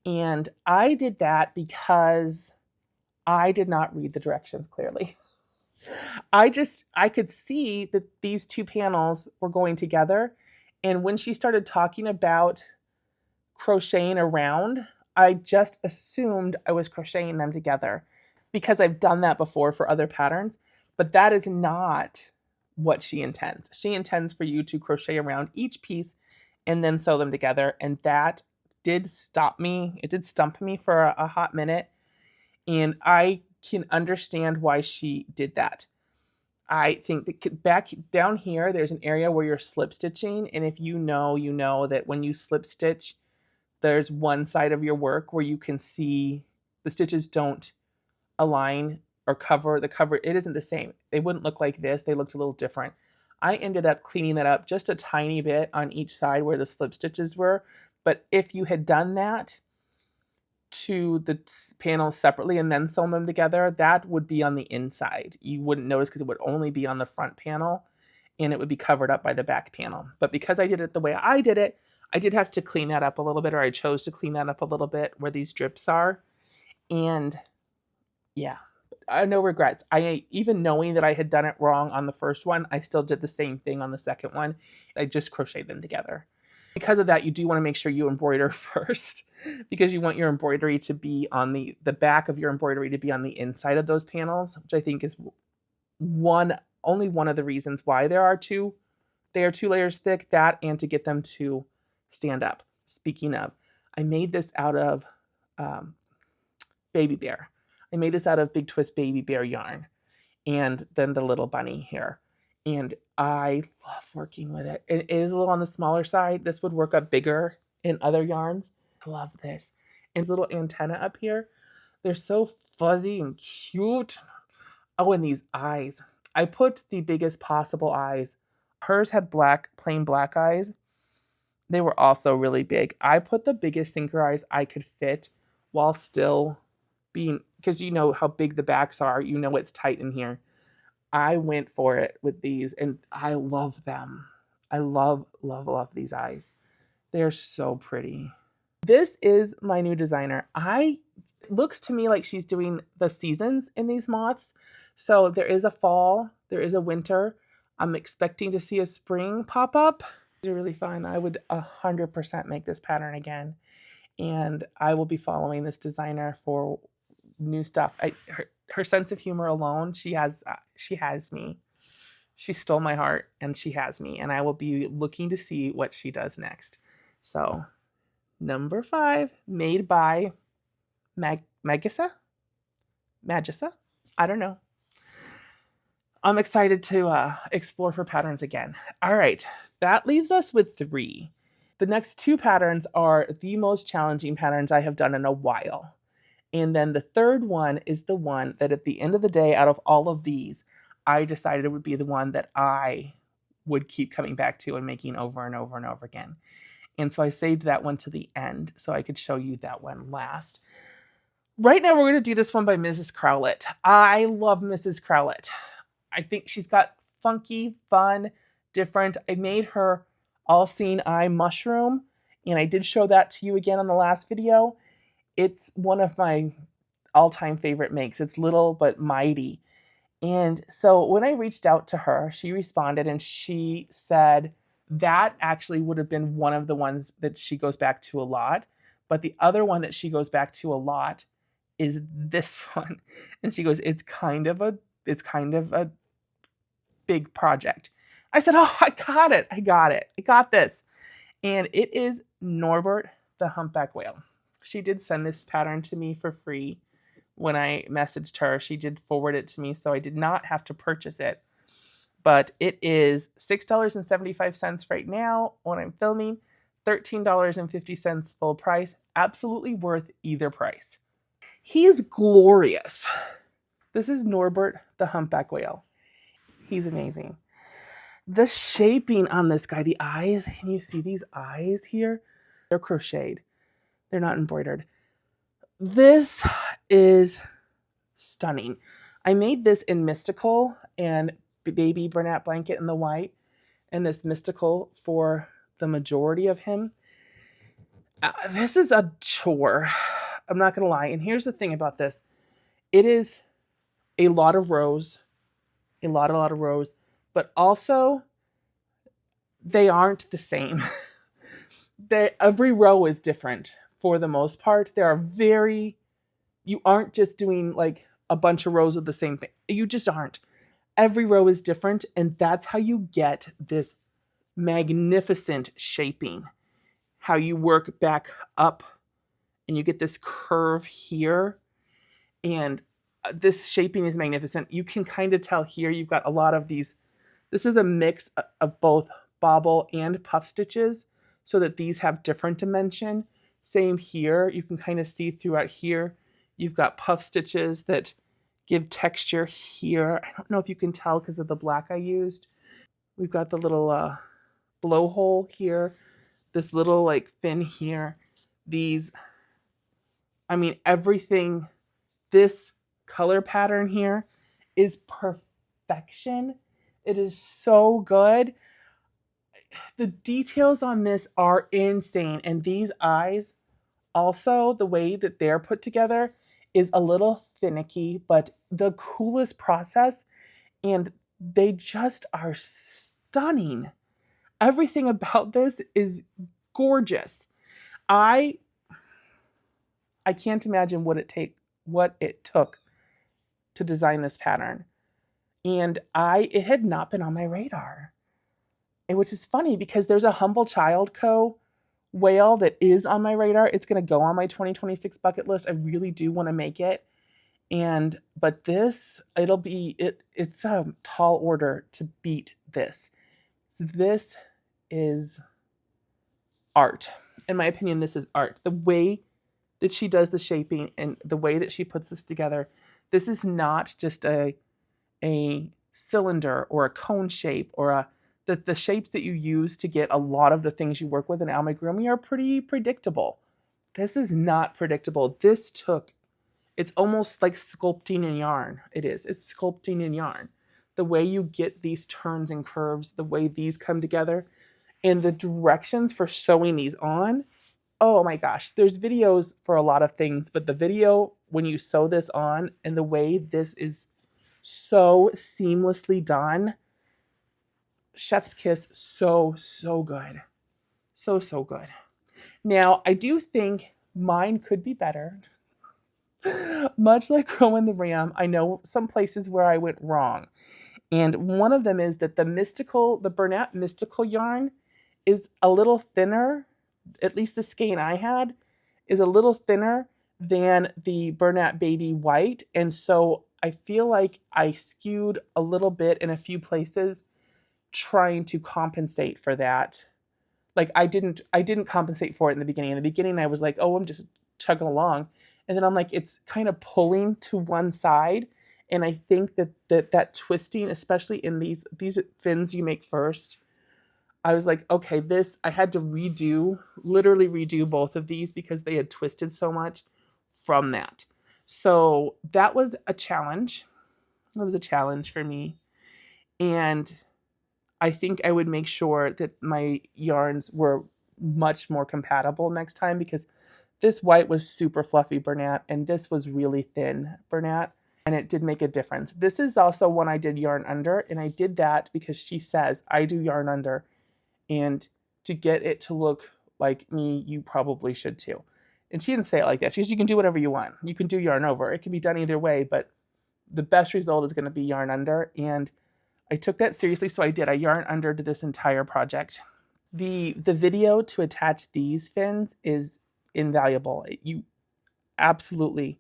And I did that because I did not read the directions clearly. I could see that these 2 panels were going together. And when she started talking about crocheting around, I just assumed I was crocheting them together because I've done that before for other patterns, but that is not what she intends. She intends for you to crochet around each piece and then sew them together. And that did stop me. It did stump me for a hot minute. And I can understand why she did that. I think that back down here, there's an area where you're slip stitching. And if you know that when you slip stitch, there's one side of your work where you can see the stitches don't align or cover the cover. It isn't the same. They wouldn't look like this. They looked a little different. I ended up cleaning that up just a tiny bit on each side where the slip stitches were. But if you had done that to the panels separately and then sewn them together, that would be on the inside. You wouldn't notice because it would only be on the front panel and it would be covered up by the back panel. But because I did it the way I did it, I did have to clean that up a little bit, or I chose to clean that up a little bit where these drips are. And yeah, no regrets. Even knowing that I had done it wrong on the first one, I still did the same thing on the second one. I just crocheted them together. Because of that, you do want to make sure you embroider first because you want your embroidery to be on the back of your embroidery to be on the inside of those panels, which I think is only one of the reasons why they are 2 layers thick, that and to get them to stand up. Speaking of, I made this out of Baby Bear. I made this out of Big Twist Baby Bear yarn and then the little bunny here. And I love working with it. It is a little on the smaller side. This would work up bigger in other yarns. I love this. And this little antenna up here, they're so fuzzy and cute. Oh, and these eyes. I put the biggest possible eyes. Hers had plain black eyes. They were also really big. I put the biggest thinker eyes I could fit while still being, because you know how big the backs are. You know it's tight in here. I went for it with these and I love them. I love, love, love these eyes. They're so pretty. This is my new designer. It looks to me like she's doing the seasons in these moths. So there is a fall, there is a winter. I'm expecting to see a spring pop up. They're really fun. I would 100% make this pattern again. And I will be following this designer for new stuff. Her sense of humor alone, she has me. She stole my heart and she has me, and I will be looking to see what she does next. So number 5, made by Magissa? Magissa? I don't know. I'm excited to explore for patterns again. All right, that leaves us with 3. The next 2 patterns are the most challenging patterns I have done in a while. And then the third one is the one that at the end of the day, out of all of these, I decided it would be the one that I would keep coming back to and making over and over and over again. And so I saved that one to the end so I could show you that one last. Right now, we're going to do this one by Mrs. Crowlett. I love Mrs. Crowlett. I think she's got funky, fun, different. I made her all-seeing eye mushroom, and I did show that to you again on the last video. It's one of my all-time favorite makes. It's little but mighty. And so when I reached out to her, she responded and she said that actually would have been one of the ones that she goes back to a lot. But the other one that she goes back to a lot is this one. And she goes, it's kind of a big project. I said, oh, I got it. I got this. And it is Norbert the Humpback Whale. She did send this pattern to me for free when I messaged her. She did forward it to me, so I did not have to purchase it. But it is $6.75 right now when I'm filming, $13.50 full price. Absolutely worth either price. He is glorious. This is Norbert the Humpback Whale. He's amazing. The shaping on this guy, the eyes, can you see these eyes here? They're crocheted. They're not embroidered. This is stunning. I made this in Mystical and baby Bernat blanket in the white, and this Mystical for the majority of him. This is a chore. I'm not going to lie. And here's the thing about this. It is a lot of rows, a lot of rows, but also they aren't the same. Every row is different for the most part. You aren't just doing like a bunch of rows of the same thing. You just aren't. Every row is different, and that's how you get this magnificent shaping. How you work back up and you get this curve here. And this shaping is magnificent. You can kind of tell here you've got a lot of these. This is a mix of both bobble and puff stitches so that these have different dimension. Same here. You can kind of see throughout here. You've got puff stitches that give texture here. I don't know if you can tell because of the black I used. We've got the little blowhole here. This little like fin here. Everything. This color pattern here is perfection. It is so good. The details on this are insane. And these eyes, also the way that they're put together is a little finicky, but the coolest process. And they just are stunning. Everything about this is gorgeous. I can't imagine what it took to design this pattern. And it had not been on my radar. Which is funny because there's a Humble Child Co. whale that is on my radar. It's going to go on my 2026 bucket list. I really do want to make it. But this, it's a tall order to beat this. So this is art. In my opinion, this is art. The way that she does the shaping and the way that she puts this together, this is not just a cylinder or a cone shape or the shapes that you use to get a lot of the things you work with in amigurumi are pretty predictable. This is not predictable. It's almost like sculpting in yarn. It's sculpting in yarn. The way you get these turns and curves, the way these come together, and the directions for sewing these on. Oh my gosh, there's videos for a lot of things, but the video when you sew this on and the way this is so seamlessly done, chef's kiss. So good. So good. Now, I do think mine could be better. Much like Rowan the Ram, I know some places where I went wrong. And one of them is that the Bernat Mystical yarn is a little thinner, at least the skein I had is a little thinner than the Bernat Baby White. And so I feel like I skewed a little bit in a few places trying to compensate for that. Like I didn't compensate for it in the beginning. In the beginning I was like, oh, I'm just chugging along. And then I'm like, it's kind of pulling to one side. And I think that twisting, especially in these fins you make first, I was like, okay, I had to literally redo both of these because they had twisted so much from that. So that was a challenge. That was a challenge for me. And I think I would make sure that my yarns were much more compatible next time, because this white was super fluffy Bernat and this was really thin Bernat, and it did make a difference. This is also one I did yarn under, and I did that because she says I do yarn under, and to get it to look like me, you probably should too. And she didn't say it like that. She says you can do whatever you want. You can do yarn over. It can be done either way, but the best result is going to be yarn under. And I took that seriously, so I did. I yarn under to this entire project. The video to attach these fins is invaluable. You absolutely,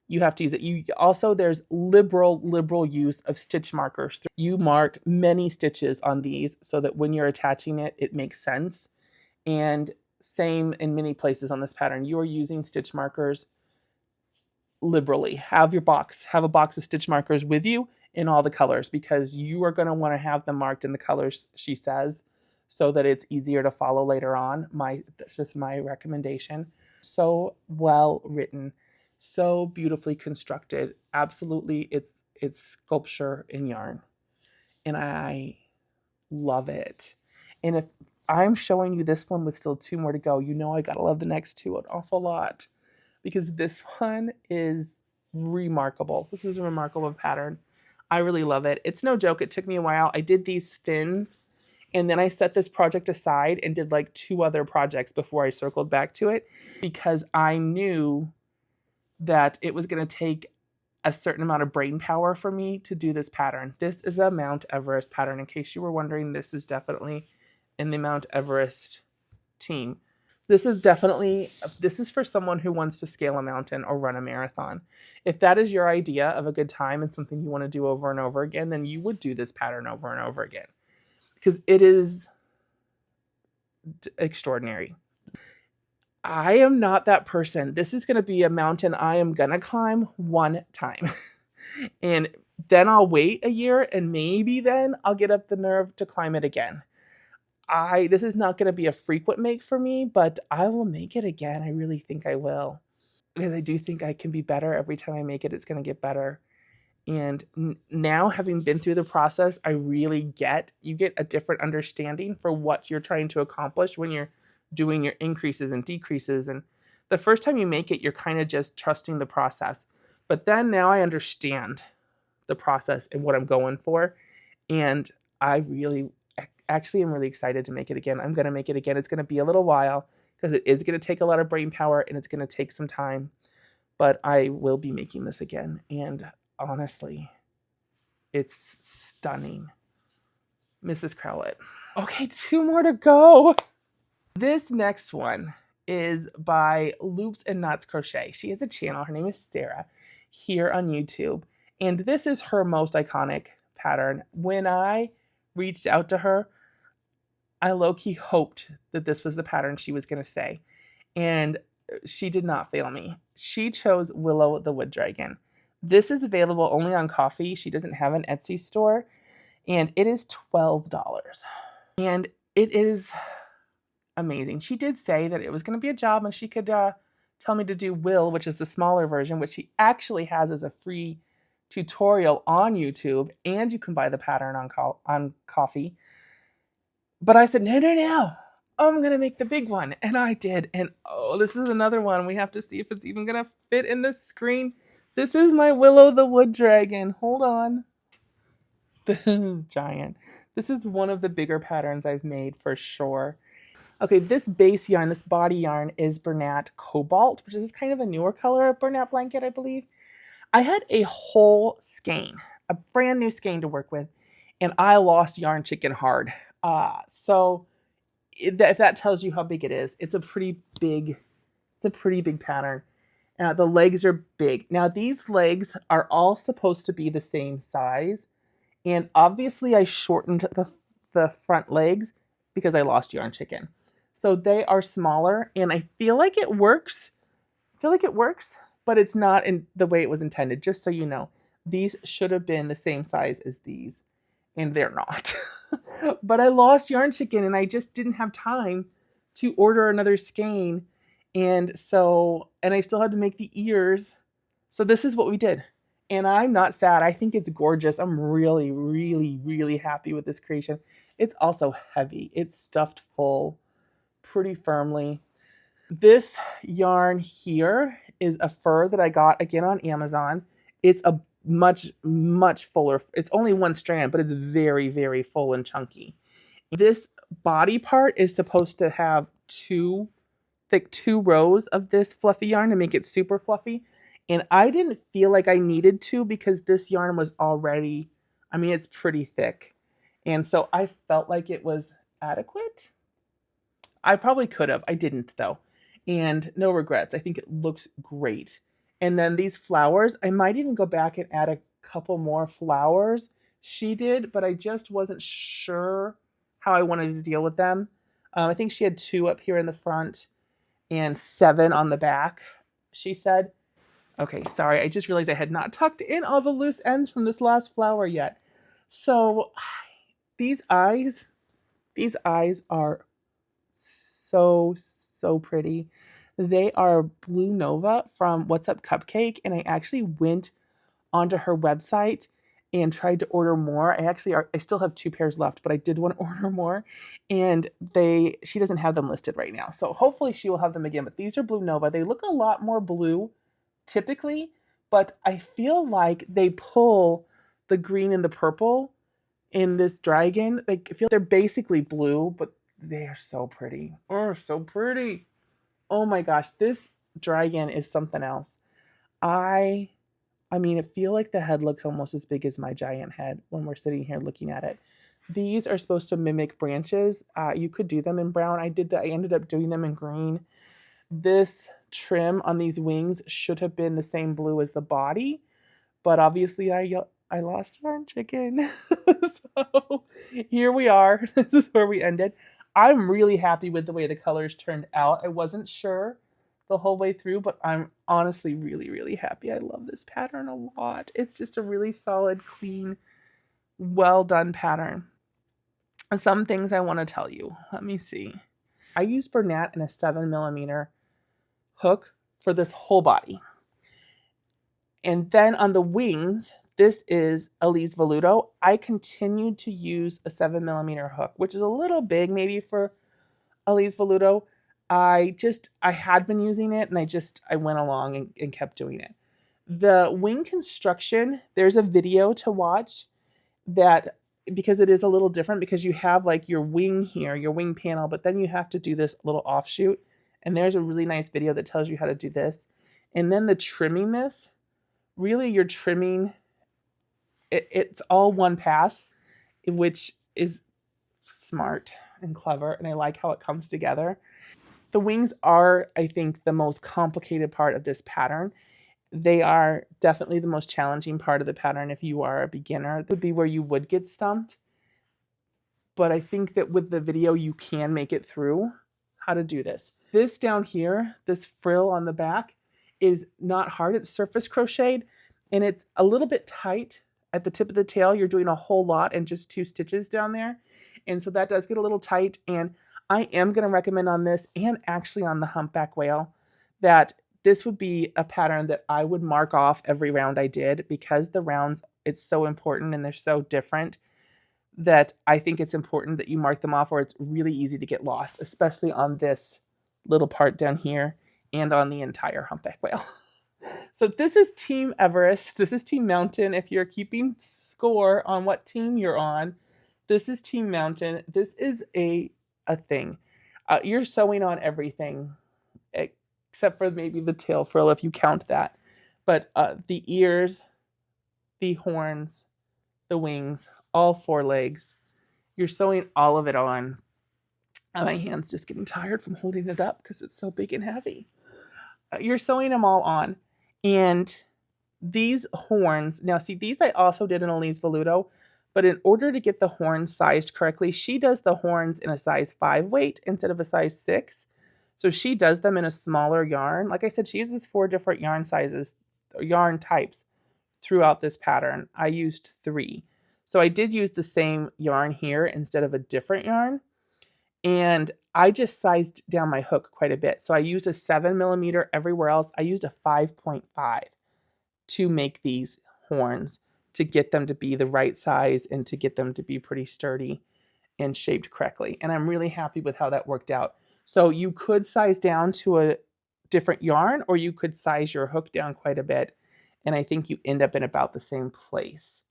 you have to use it. You also, there's liberal use of stitch markers. You mark many stitches on these so that when you're attaching it, it makes sense. And same in many places on this pattern, you are using stitch markers liberally. Have a box of stitch markers with you in all the colors, because you are going to want to have them marked in the colors she says, so that it's easier to follow later on. That's just my recommendation. So well written, so beautifully constructed. Absolutely, it's sculpture in yarn, and I love it. And if I'm showing you this one with still 2 more to go, you know I gotta love the next 2 an awful lot, because this one is remarkable. This is a remarkable pattern. I really love it. It's no joke. It took me a while. I did these fins, and then I set this project aside and did like 2 other projects before I circled back to it, because I knew that it was going to take a certain amount of brain power for me to do this pattern. This is a Mount Everest pattern. In case you were wondering, this is definitely in the Mount Everest team. This is for someone who wants to scale a mountain or run a marathon. If that is your idea of a good time and something you want to do over and over again, then you would do this pattern over and over again, because it is extraordinary. I am not that person. This is going to be a mountain I am going to climb one time. And then I'll wait a year, and maybe then I'll get up the nerve to climb it again. This is not going to be a frequent make for me, but I will make it again. I really think I will, because I do think I can be better. Every time I make it, it's going to get better. And now, having been through the process, you get a different understanding for what you're trying to accomplish when you're doing your increases and decreases. And the first time you make it, you're kind of just trusting the process. But then now I understand the process and what I'm going for. And I actually am really excited to make it again. I'm going to make it again. It's going to be a little while, because it is going to take a lot of brain power and it's going to take some time. But I will be making this again. And honestly, it's stunning. Mrs. Crowlett. Okay, 2 more to go. This next one is by Loops and Knots Crochet. She has a channel. Her name is Sarah, here on YouTube. And this is her most iconic pattern. When I reached out to her, I low-key hoped that this was the pattern she was going to say. And she did not fail me. She chose Willow the Wood Dragon. This is available only on Coffee. She doesn't have an Etsy store. And it is $12. And it is amazing. She did say that it was going to be a job, and she could tell me to do Will, which is the smaller version, which she actually has as a free tutorial on YouTube, and you can buy the pattern on Coffee. But I said, no, I'm going to make the big one. And I did. And oh, this is another one. We have to see if it's even going to fit in the screen. This is my Willow the Wood Dragon. Hold on. This is giant. This is one of the bigger patterns I've made for sure. Okay, this base yarn, this body yarn is Bernat Cobalt, which is kind of a newer color of Bernat Blanket, I believe. I had a whole skein a brand new skein to work with, and I lost Yarn Chicken hard. So if that tells you how big it is, it's a pretty big pattern. The legs are big. Now these legs are all supposed to be the same size, and obviously I shortened the front legs because I lost Yarn Chicken. So they are smaller, and I feel like it works. But it's not in the way it was intended, just so you know. These should have been the same size as these, and they're not. But I lost Yarn Chicken, and I just didn't have time to order another skein. And I still had to make the ears. So this is what we did. And I'm not sad. I think it's gorgeous. I'm really, really, really happy with this creation. It's also heavy. It's stuffed full pretty firmly. This yarn here is a fur that I got again on Amazon. It's a much, much fuller. It's only one strand, but it's very, very full and chunky. This body part is supposed to have two rows of this fluffy yarn to make it super fluffy. And I didn't feel like I needed to because this yarn was already, I mean, it's pretty thick. And so I felt like it was adequate. I probably could have. I didn't though. And no regrets. I think it looks great. And then these flowers, I might even go back and add a couple more flowers. She did, but I just wasn't sure how I wanted to deal with them. I think she had 2 up here in the front and 7 on the back, she said. Okay, sorry, I just realized I had not tucked in all the loose ends from this last flower yet. So these eyes are so pretty. They are Blue Nova from What's Up Cupcake, and I actually went onto her website and tried to order more. I still have 2 pairs left, but I did want to order more, and she doesn't have them listed right now. So hopefully she will have them again, but these are Blue Nova. They look a lot more blue typically, but I feel like they pull the green and the purple in this dragon. I feel they're basically blue, but they are so pretty. Oh, so pretty. Oh my gosh, this dragon is something else. I mean, I feel like the head looks almost as big as my giant head when we're sitting here looking at it. These are supposed to mimic branches. You could do them in brown. I ended up doing them in green. This trim on these wings should have been the same blue as the body, but obviously I lost Yarn Chicken. So here we are. This is where we ended. I'm really happy with the way the colors turned out. I wasn't sure the whole way through, but I'm honestly really, really happy. I love this pattern a lot. It's just a really solid, clean, well done pattern. Some things I want to tell you. Let me see. I used Bernat and a 7mm hook for this whole body. And then on the wings, this is Alize Velutto. I continued to use a 7mm hook, which is a little big maybe for Alize Velutto. I had been using it, and I went along and kept doing it. The wing construction, there's a video to watch because it is a little different, because you have like your wing here, your wing panel, but then you have to do this little offshoot. And there's a really nice video that tells you how to do this. And then the trimming this, really you're trimming, it's all one pass, which is smart and clever. And I like how it comes together. The wings are, I think, the most complicated part of this pattern. They are definitely the most challenging part of the pattern if you are a beginner. It would be where you would get stumped. But I think that with the video, you can make it through how to do this. This down here, this frill on the back, is not hard. It's surface crocheted, and it's a little bit tight at the tip of the tail. You're doing a whole lot and just 2 stitches down there. And so that does get a little tight. And I am going to recommend on this, and actually on the humpback whale, that this would be a pattern that I would mark off every round I did, because the rounds, it's so important and they're so different that I think it's important that you mark them off, or it's really easy to get lost, especially on this little part down here and on the entire humpback whale. So this is Team Everest. This is Team Mountain. If you're keeping score on what team you're on, this is Team Mountain. This is a thing. You're sewing on everything except for maybe the tail frill, if you count that. But the ears, the horns, the wings, all 4 legs. You're sewing all of it on. My hand's just getting tired from holding it up because it's so big and heavy. You're sewing them all on. And these horns, now see, these I also did in Alize Velutto, but in order to get the horns sized correctly, she does the horns in a size 5 weight instead of a size 6. So she does them in a smaller yarn. Like I said, she uses 4 different yarn sizes, or yarn types throughout this pattern. I used 3. So I did use the same yarn here instead of a different yarn. And I just sized down my hook quite a bit. So I used a 7mm everywhere else. I used a 5.5 to make these horns, to get them to be the right size and to get them to be pretty sturdy and shaped correctly. And I'm really happy with how that worked out. So you could size down to a different yarn, or you could size your hook down quite a bit. And I think you end up in about the same place.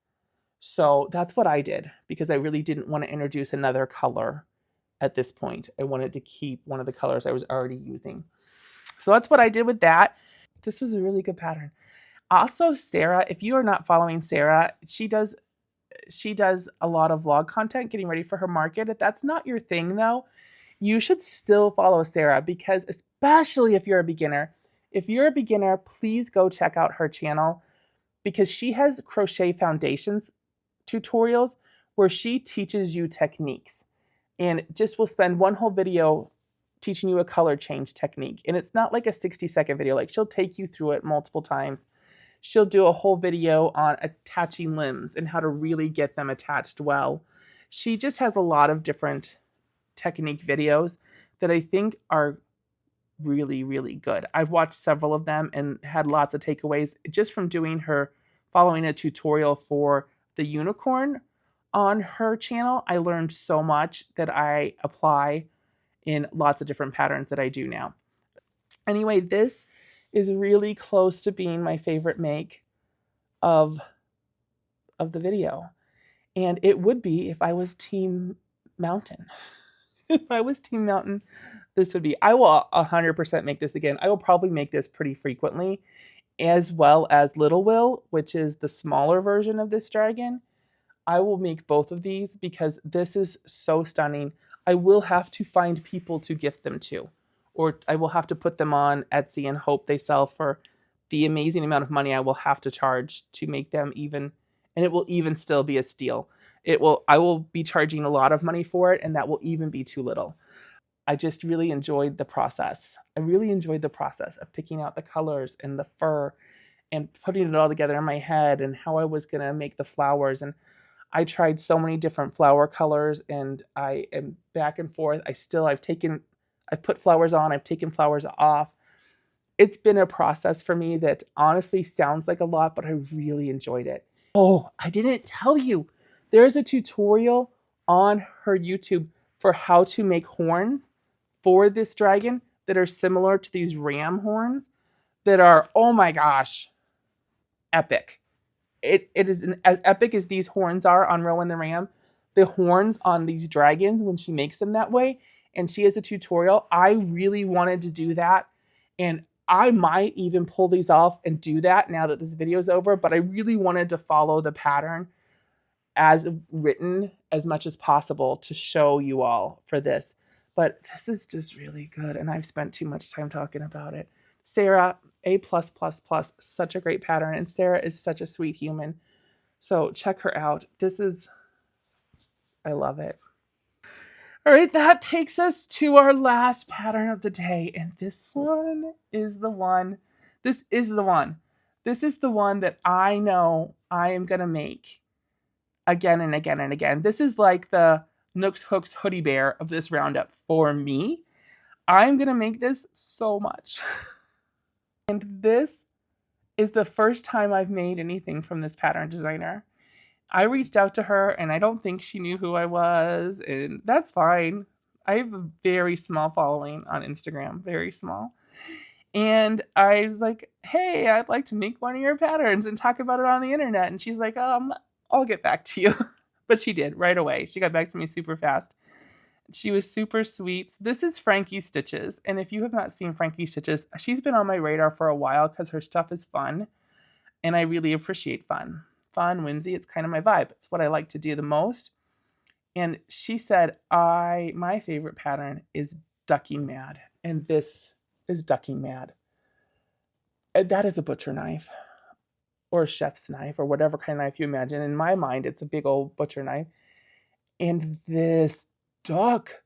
So that's what I did, because I really didn't want to introduce another color at this point. I wanted to keep one of the colors I was already using. So that's what I did with that. This was a really good pattern. Also, Sarah, if you are not following Sarah, she does a lot of vlog content getting ready for her market. If that's not your thing though, you should still follow Sarah, because especially if you're a beginner, please go check out her channel, because she has crochet foundations tutorials where she teaches you techniques, and just will spend one whole video teaching you a color change technique. And it's not like a 60-second video. Like, she'll take you through it multiple times. She'll do a whole video on attaching limbs and how to really get them attached well. She just has a lot of different technique videos that I think are really, really good. I've watched several of them and had lots of takeaways just from following a tutorial for the unicorn on her channel. I learned so much that I apply in lots of different patterns that I do now. Anyway, this is really close to being my favorite make of the video. And it would be if I was Team Mountain. If I was Team Mountain, this would be. I will 100% make this again. I will probably make this pretty frequently, as well as Little Will, which is the smaller version of this dragon. I will make both of these because this is so stunning. I will have to find people to gift them to, or I will have to put them on Etsy and hope they sell for the amazing amount of money I will have to charge to make them even, and it will even still be a steal. I will be charging a lot of money for it, and that will even be too little. I just really enjoyed the process. I really enjoyed the process of picking out the colors and the fur and putting it all together in my head, and how I was going to make the flowers. And I tried so many different flower colors, and I am back and forth. I've put flowers on, I've taken flowers off. It's been a process for me that honestly sounds like a lot, but I really enjoyed it. Oh, I didn't tell you. There's a tutorial on her YouTube for how to make horns for this dragon that are similar to these ram horns that are, oh my gosh, epic. It is as epic as these horns are on Rowan the Ram. The horns on these dragons, when she makes them that way, and she has a tutorial, I really wanted to do that. And I might even pull these off and do that now that this video is over, but I really wanted to follow the pattern as written as much as possible to show you all for this. But this is just really good, and I've spent too much time talking about it. Sarah, A+++, such a great pattern, and Sarah is such a sweet human. So check her out. I love it. All right, that takes us to our last pattern of the day, and this one is the one. This is the one. This is the one that I know I am going to make again and again and again. This is like the Nooks Hooks hoodie bear of this roundup for me. I'm going to make this so much. And this is the first time I've made anything from this pattern designer. I reached out to her, and I don't think she knew who I was, and that's fine. I have a very small following on Instagram, very small. And I was like, hey, I'd like to make one of your patterns and talk about it on the internet. And she's like, I'll get back to you. But she did right away. She got back to me super fast. She was super sweet. This is Frankie Stitches. And if you have not seen Frankie Stitches, she's been on my radar for a while because her stuff is fun. And I really appreciate fun. fun, whimsy. It's kind of my vibe. It's what I like to do the most. And she said, my favorite pattern is Ducking Mad. And this is Ducking Mad. That is a butcher knife or a chef's knife or whatever kind of knife you imagine. In my mind, it's a big old butcher knife. And this duck.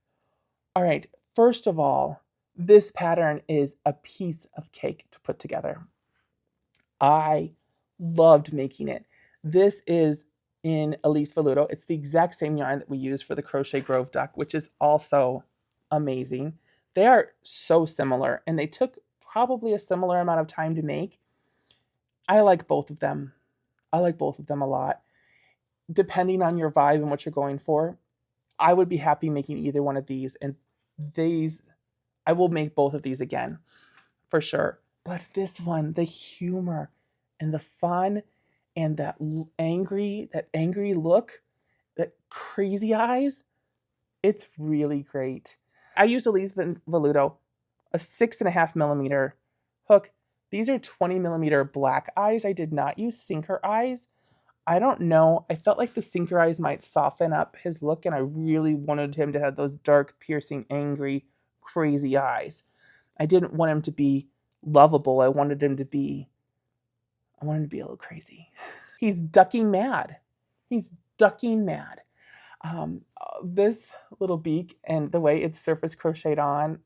All right, first of all, this pattern is a piece of cake to put together. I loved making it. This is in Alize Velutto. It's the exact same yarn that we use for the Crochet Grove duck, which is also amazing. They are so similar, and they took probably a similar amount of time to make. I like both of them. I like both of them a lot. Depending on your vibe and what you're going for, I would be happy making either one of these, and these, I will make both of these again for sure. But this one, the humor and the fun and that angry look, that crazy eyes, it's really great. I used Alize Velutto, a 6.5 millimeter hook. These are 20 millimeter black eyes. I did not use sinker eyes. I don't know. I felt like the sinker eyes might soften up his look, and I really wanted him to have those dark, piercing, angry, crazy eyes. I didn't want him to be lovable. I wanted him to be a little crazy. He's ducking mad. He's ducking mad. This little beak and the way it's surface crocheted on,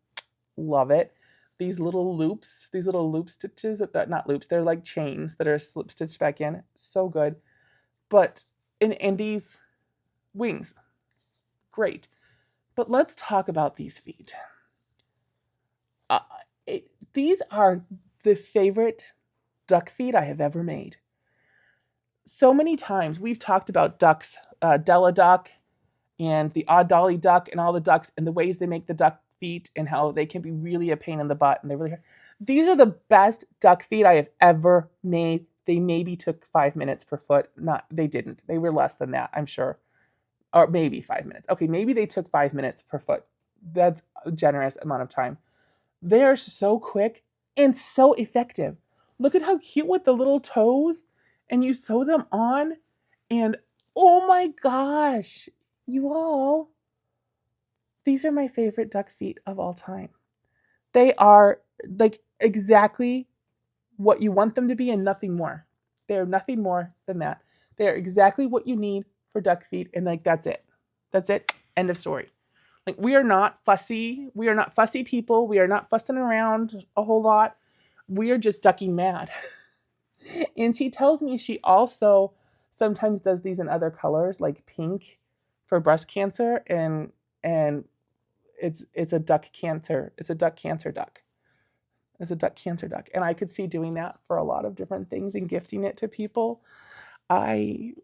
love it. These little loop stitches, not loops, they're like chains that are slip stitched back in. So good. But in these wings, great. But let's talk about these feet. These are the favorite duck feet I have ever made. So many times we've talked about ducks, Della duck and the Odd Dolly duck and all the ducks and the ways they make the duck feet and how they can be really a pain in the butt and they really hurt. These are the best duck feet I have ever made. They maybe took 5 minutes per foot. They didn't. They were less than that, I'm sure. Or maybe 5 minutes. Okay, maybe they took 5 minutes per foot. That's a generous amount of time. They are so quick and so effective. Look at how cute with the little toes. And you sew them on. And oh my gosh, you all, these are my favorite duck feet of all time. They are like exactly what you want them to be and nothing more. They're nothing more than that. They're exactly what you need for duck feet, and like that's it. That's it. End of story. Like we are not fussy. We are not fussy people. We are not fussing around a whole lot. We are just ducking mad. And she tells me she also sometimes does these in other colors, like pink for breast cancer, and it's a duck cancer. It's a duck cancer duck. It's a duck cancer duck. And I could see doing that for a lot of different things and gifting it to people. I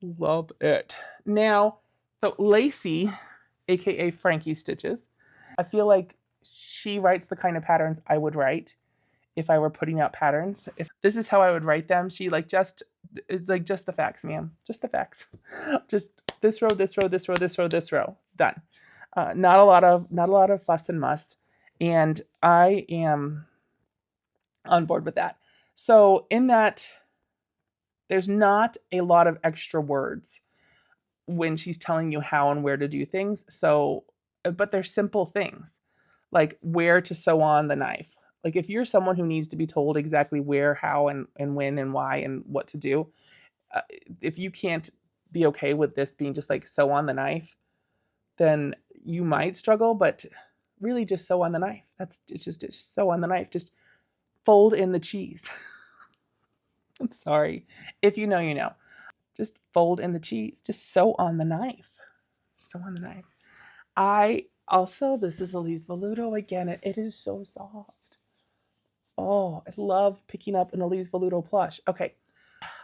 love it. Now, so Lacey, aka Frankie Stitches, I feel like she writes the kind of patterns I would write if I were putting out patterns. If this is how I would write them, she it's like just the facts, ma'am. Just the facts. Just this row, this row, this row, this row, this row. Done. Not a lot of fuss and muss. And I am on board with that. So in that, there's not a lot of extra words when she's telling you how and where to do things. So, but they're simple things, like where to sew on the knife. Like if you're someone who needs to be told exactly where, how, and when, and why, and what to do, if you can't be okay with this being just like sew on the knife, then you might struggle, but really just sew on the knife. It's just sew on the knife. Just fold in the cheese. I'm sorry. If you know, you know. Just fold in the cheese. Just sew on the knife. Sew on the knife. This is Alize Velutto again. It is so soft. Oh, I love picking up an Alize Velutto plush. Okay,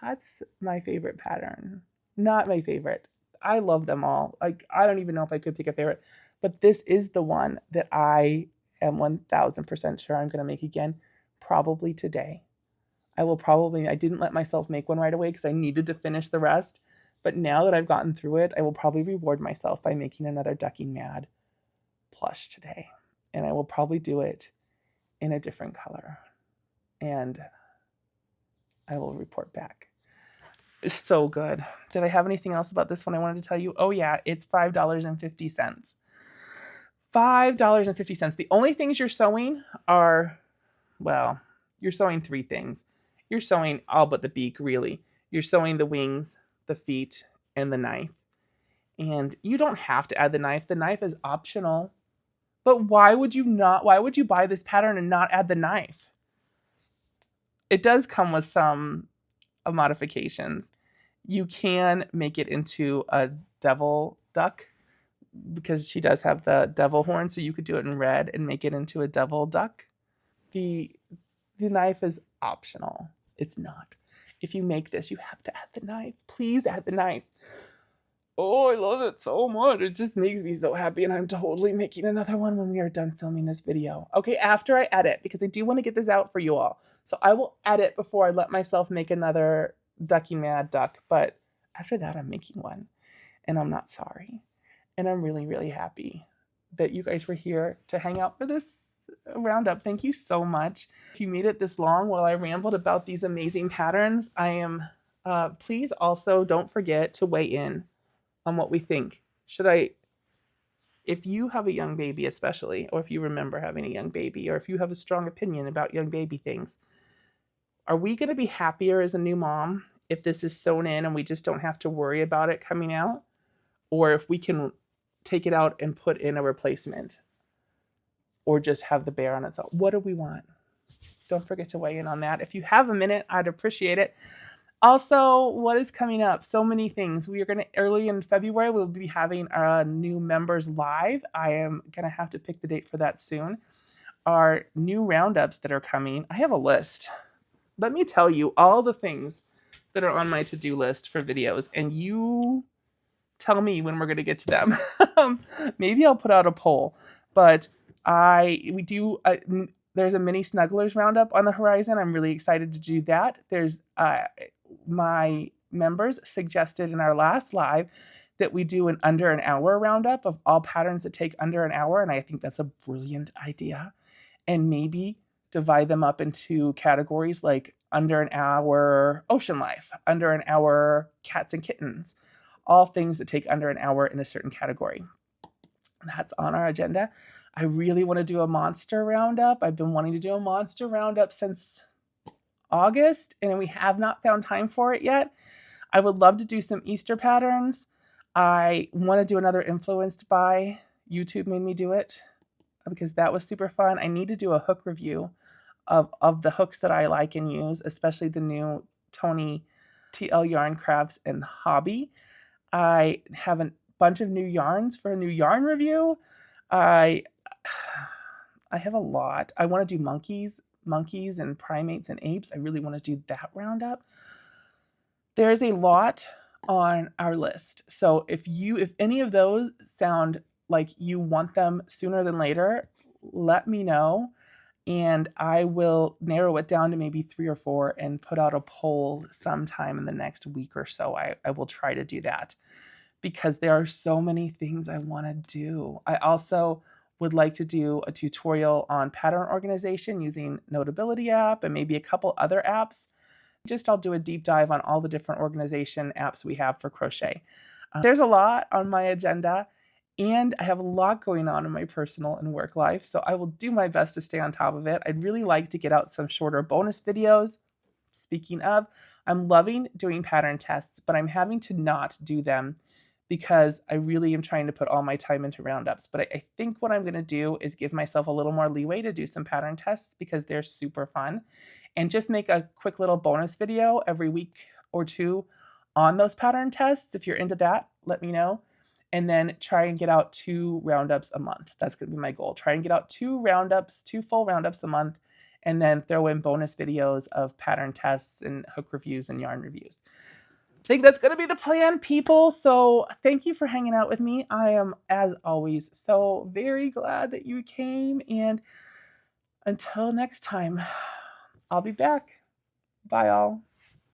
that's my favorite pattern. Not my favorite. I love them all. Like, I don't even know if I could pick a favorite, but this is the one that I am 1000% sure I'm going to make again, probably today. I didn't let myself make one right away because I needed to finish the rest. But now that I've gotten through it, I will probably reward myself by making another Ducking Mad plush today. And I will probably do it in a different color. And I will report back. It's so good. Did I have anything else about this one I wanted to tell you? Oh yeah, it's $5.50. $5.50. The only things you're sewing are, well, you're sewing three things. You're sewing all but the beak, really. You're sewing the wings, the feet, and the knife. And you don't have to add the knife. The knife is optional. But why would you not? Why would you buy this pattern and not add the knife? It does come with some modifications. You can make it into a devil duck because she does have the devil horn, so you could do it in red and make it into a devil duck. The knife is optional. It's not. If you make this, you have to add the knife. Please add the knife. Oh, I love it so much. It just makes me so happy, and I'm totally making another one when we are done filming this video. Okay, after I edit, because I do want to get this out for you all. So I will edit before I let myself make another Ducky Mad duck, but after that, I'm making one, and I'm not sorry. And I'm really, really happy that you guys were here to hang out for this roundup. Thank you so much. If you made it this long while I rambled about these amazing patterns, I am, please also don't forget to weigh in on what we think. If you have a young baby especially, or if you remember having a young baby, or if you have a strong opinion about young baby things, are we going to be happier as a new mom if this is sewn in and we just don't have to worry about it coming out? Or if we can take it out and put in a replacement, or just have the bear on its own? What do we want? Don't forget to weigh in on that. If you have a minute, I'd appreciate it. Also, what is coming up? So many things. We are going to, early in February, we'll be having our new members live. I am going to have to pick the date for that soon. Our new roundups that are coming. I have a list. Let me tell you all the things that are on my to-do list for videos, and you tell me when we're going to get to them. Maybe I'll put out a poll, but there's a mini snugglers roundup on the horizon. I'm really excited to do that. There's my members suggested in our last live that we do an under an hour roundup of all patterns that take under an hour, and I think that's a brilliant idea. And maybe divide them up into categories like under an hour ocean life, under an hour cats and kittens, all things that take under an hour in a certain category. That's on our agenda. I really want to do a monster roundup. I've been wanting to do a monster roundup since August, and we have not found time for it yet. I would love to do some Easter patterns. I want to do another influenced by. YouTube made me do it because that was super fun. I need to do a hook review of the hooks that I like and use, especially the new Tony TL Yarn Crafts and Hobby. I have a bunch of new yarns for a new yarn review. I have a lot. I want to do monkeys and primates and apes. I really want to do that roundup. There's a lot on our list. So if any of those sound like you want them sooner than later, let me know. And I will narrow it down to maybe 3 or 4 and put out a poll sometime in the next week or so. I will try to do that because there are so many things I want to do. I also would like to do a tutorial on pattern organization using Notability app and maybe a couple other apps. I'll do a deep dive on all the different organization apps we have for crochet. There's a lot on my agenda, and I have a lot going on in my personal and work life, so I will do my best to stay on top of it. I'd really like to get out some shorter bonus videos. Speaking of, I'm loving doing pattern tests, but I'm having to not do them because I really am trying to put all my time into roundups. But I think what I'm going to do is give myself a little more leeway to do some pattern tests because they're super fun, and just make a quick little bonus video every week or two on those pattern tests. If you're into that, let me know. And then try and get out 2 roundups a month. That's going to be my goal. Try and get out 2 full roundups a month, and then throw in bonus videos of pattern tests and hook reviews and yarn reviews. I think that's going to be the plan, people. So thank you for hanging out with me. I am, as always, so very glad that you came. And until next time, I'll be back. Bye, all.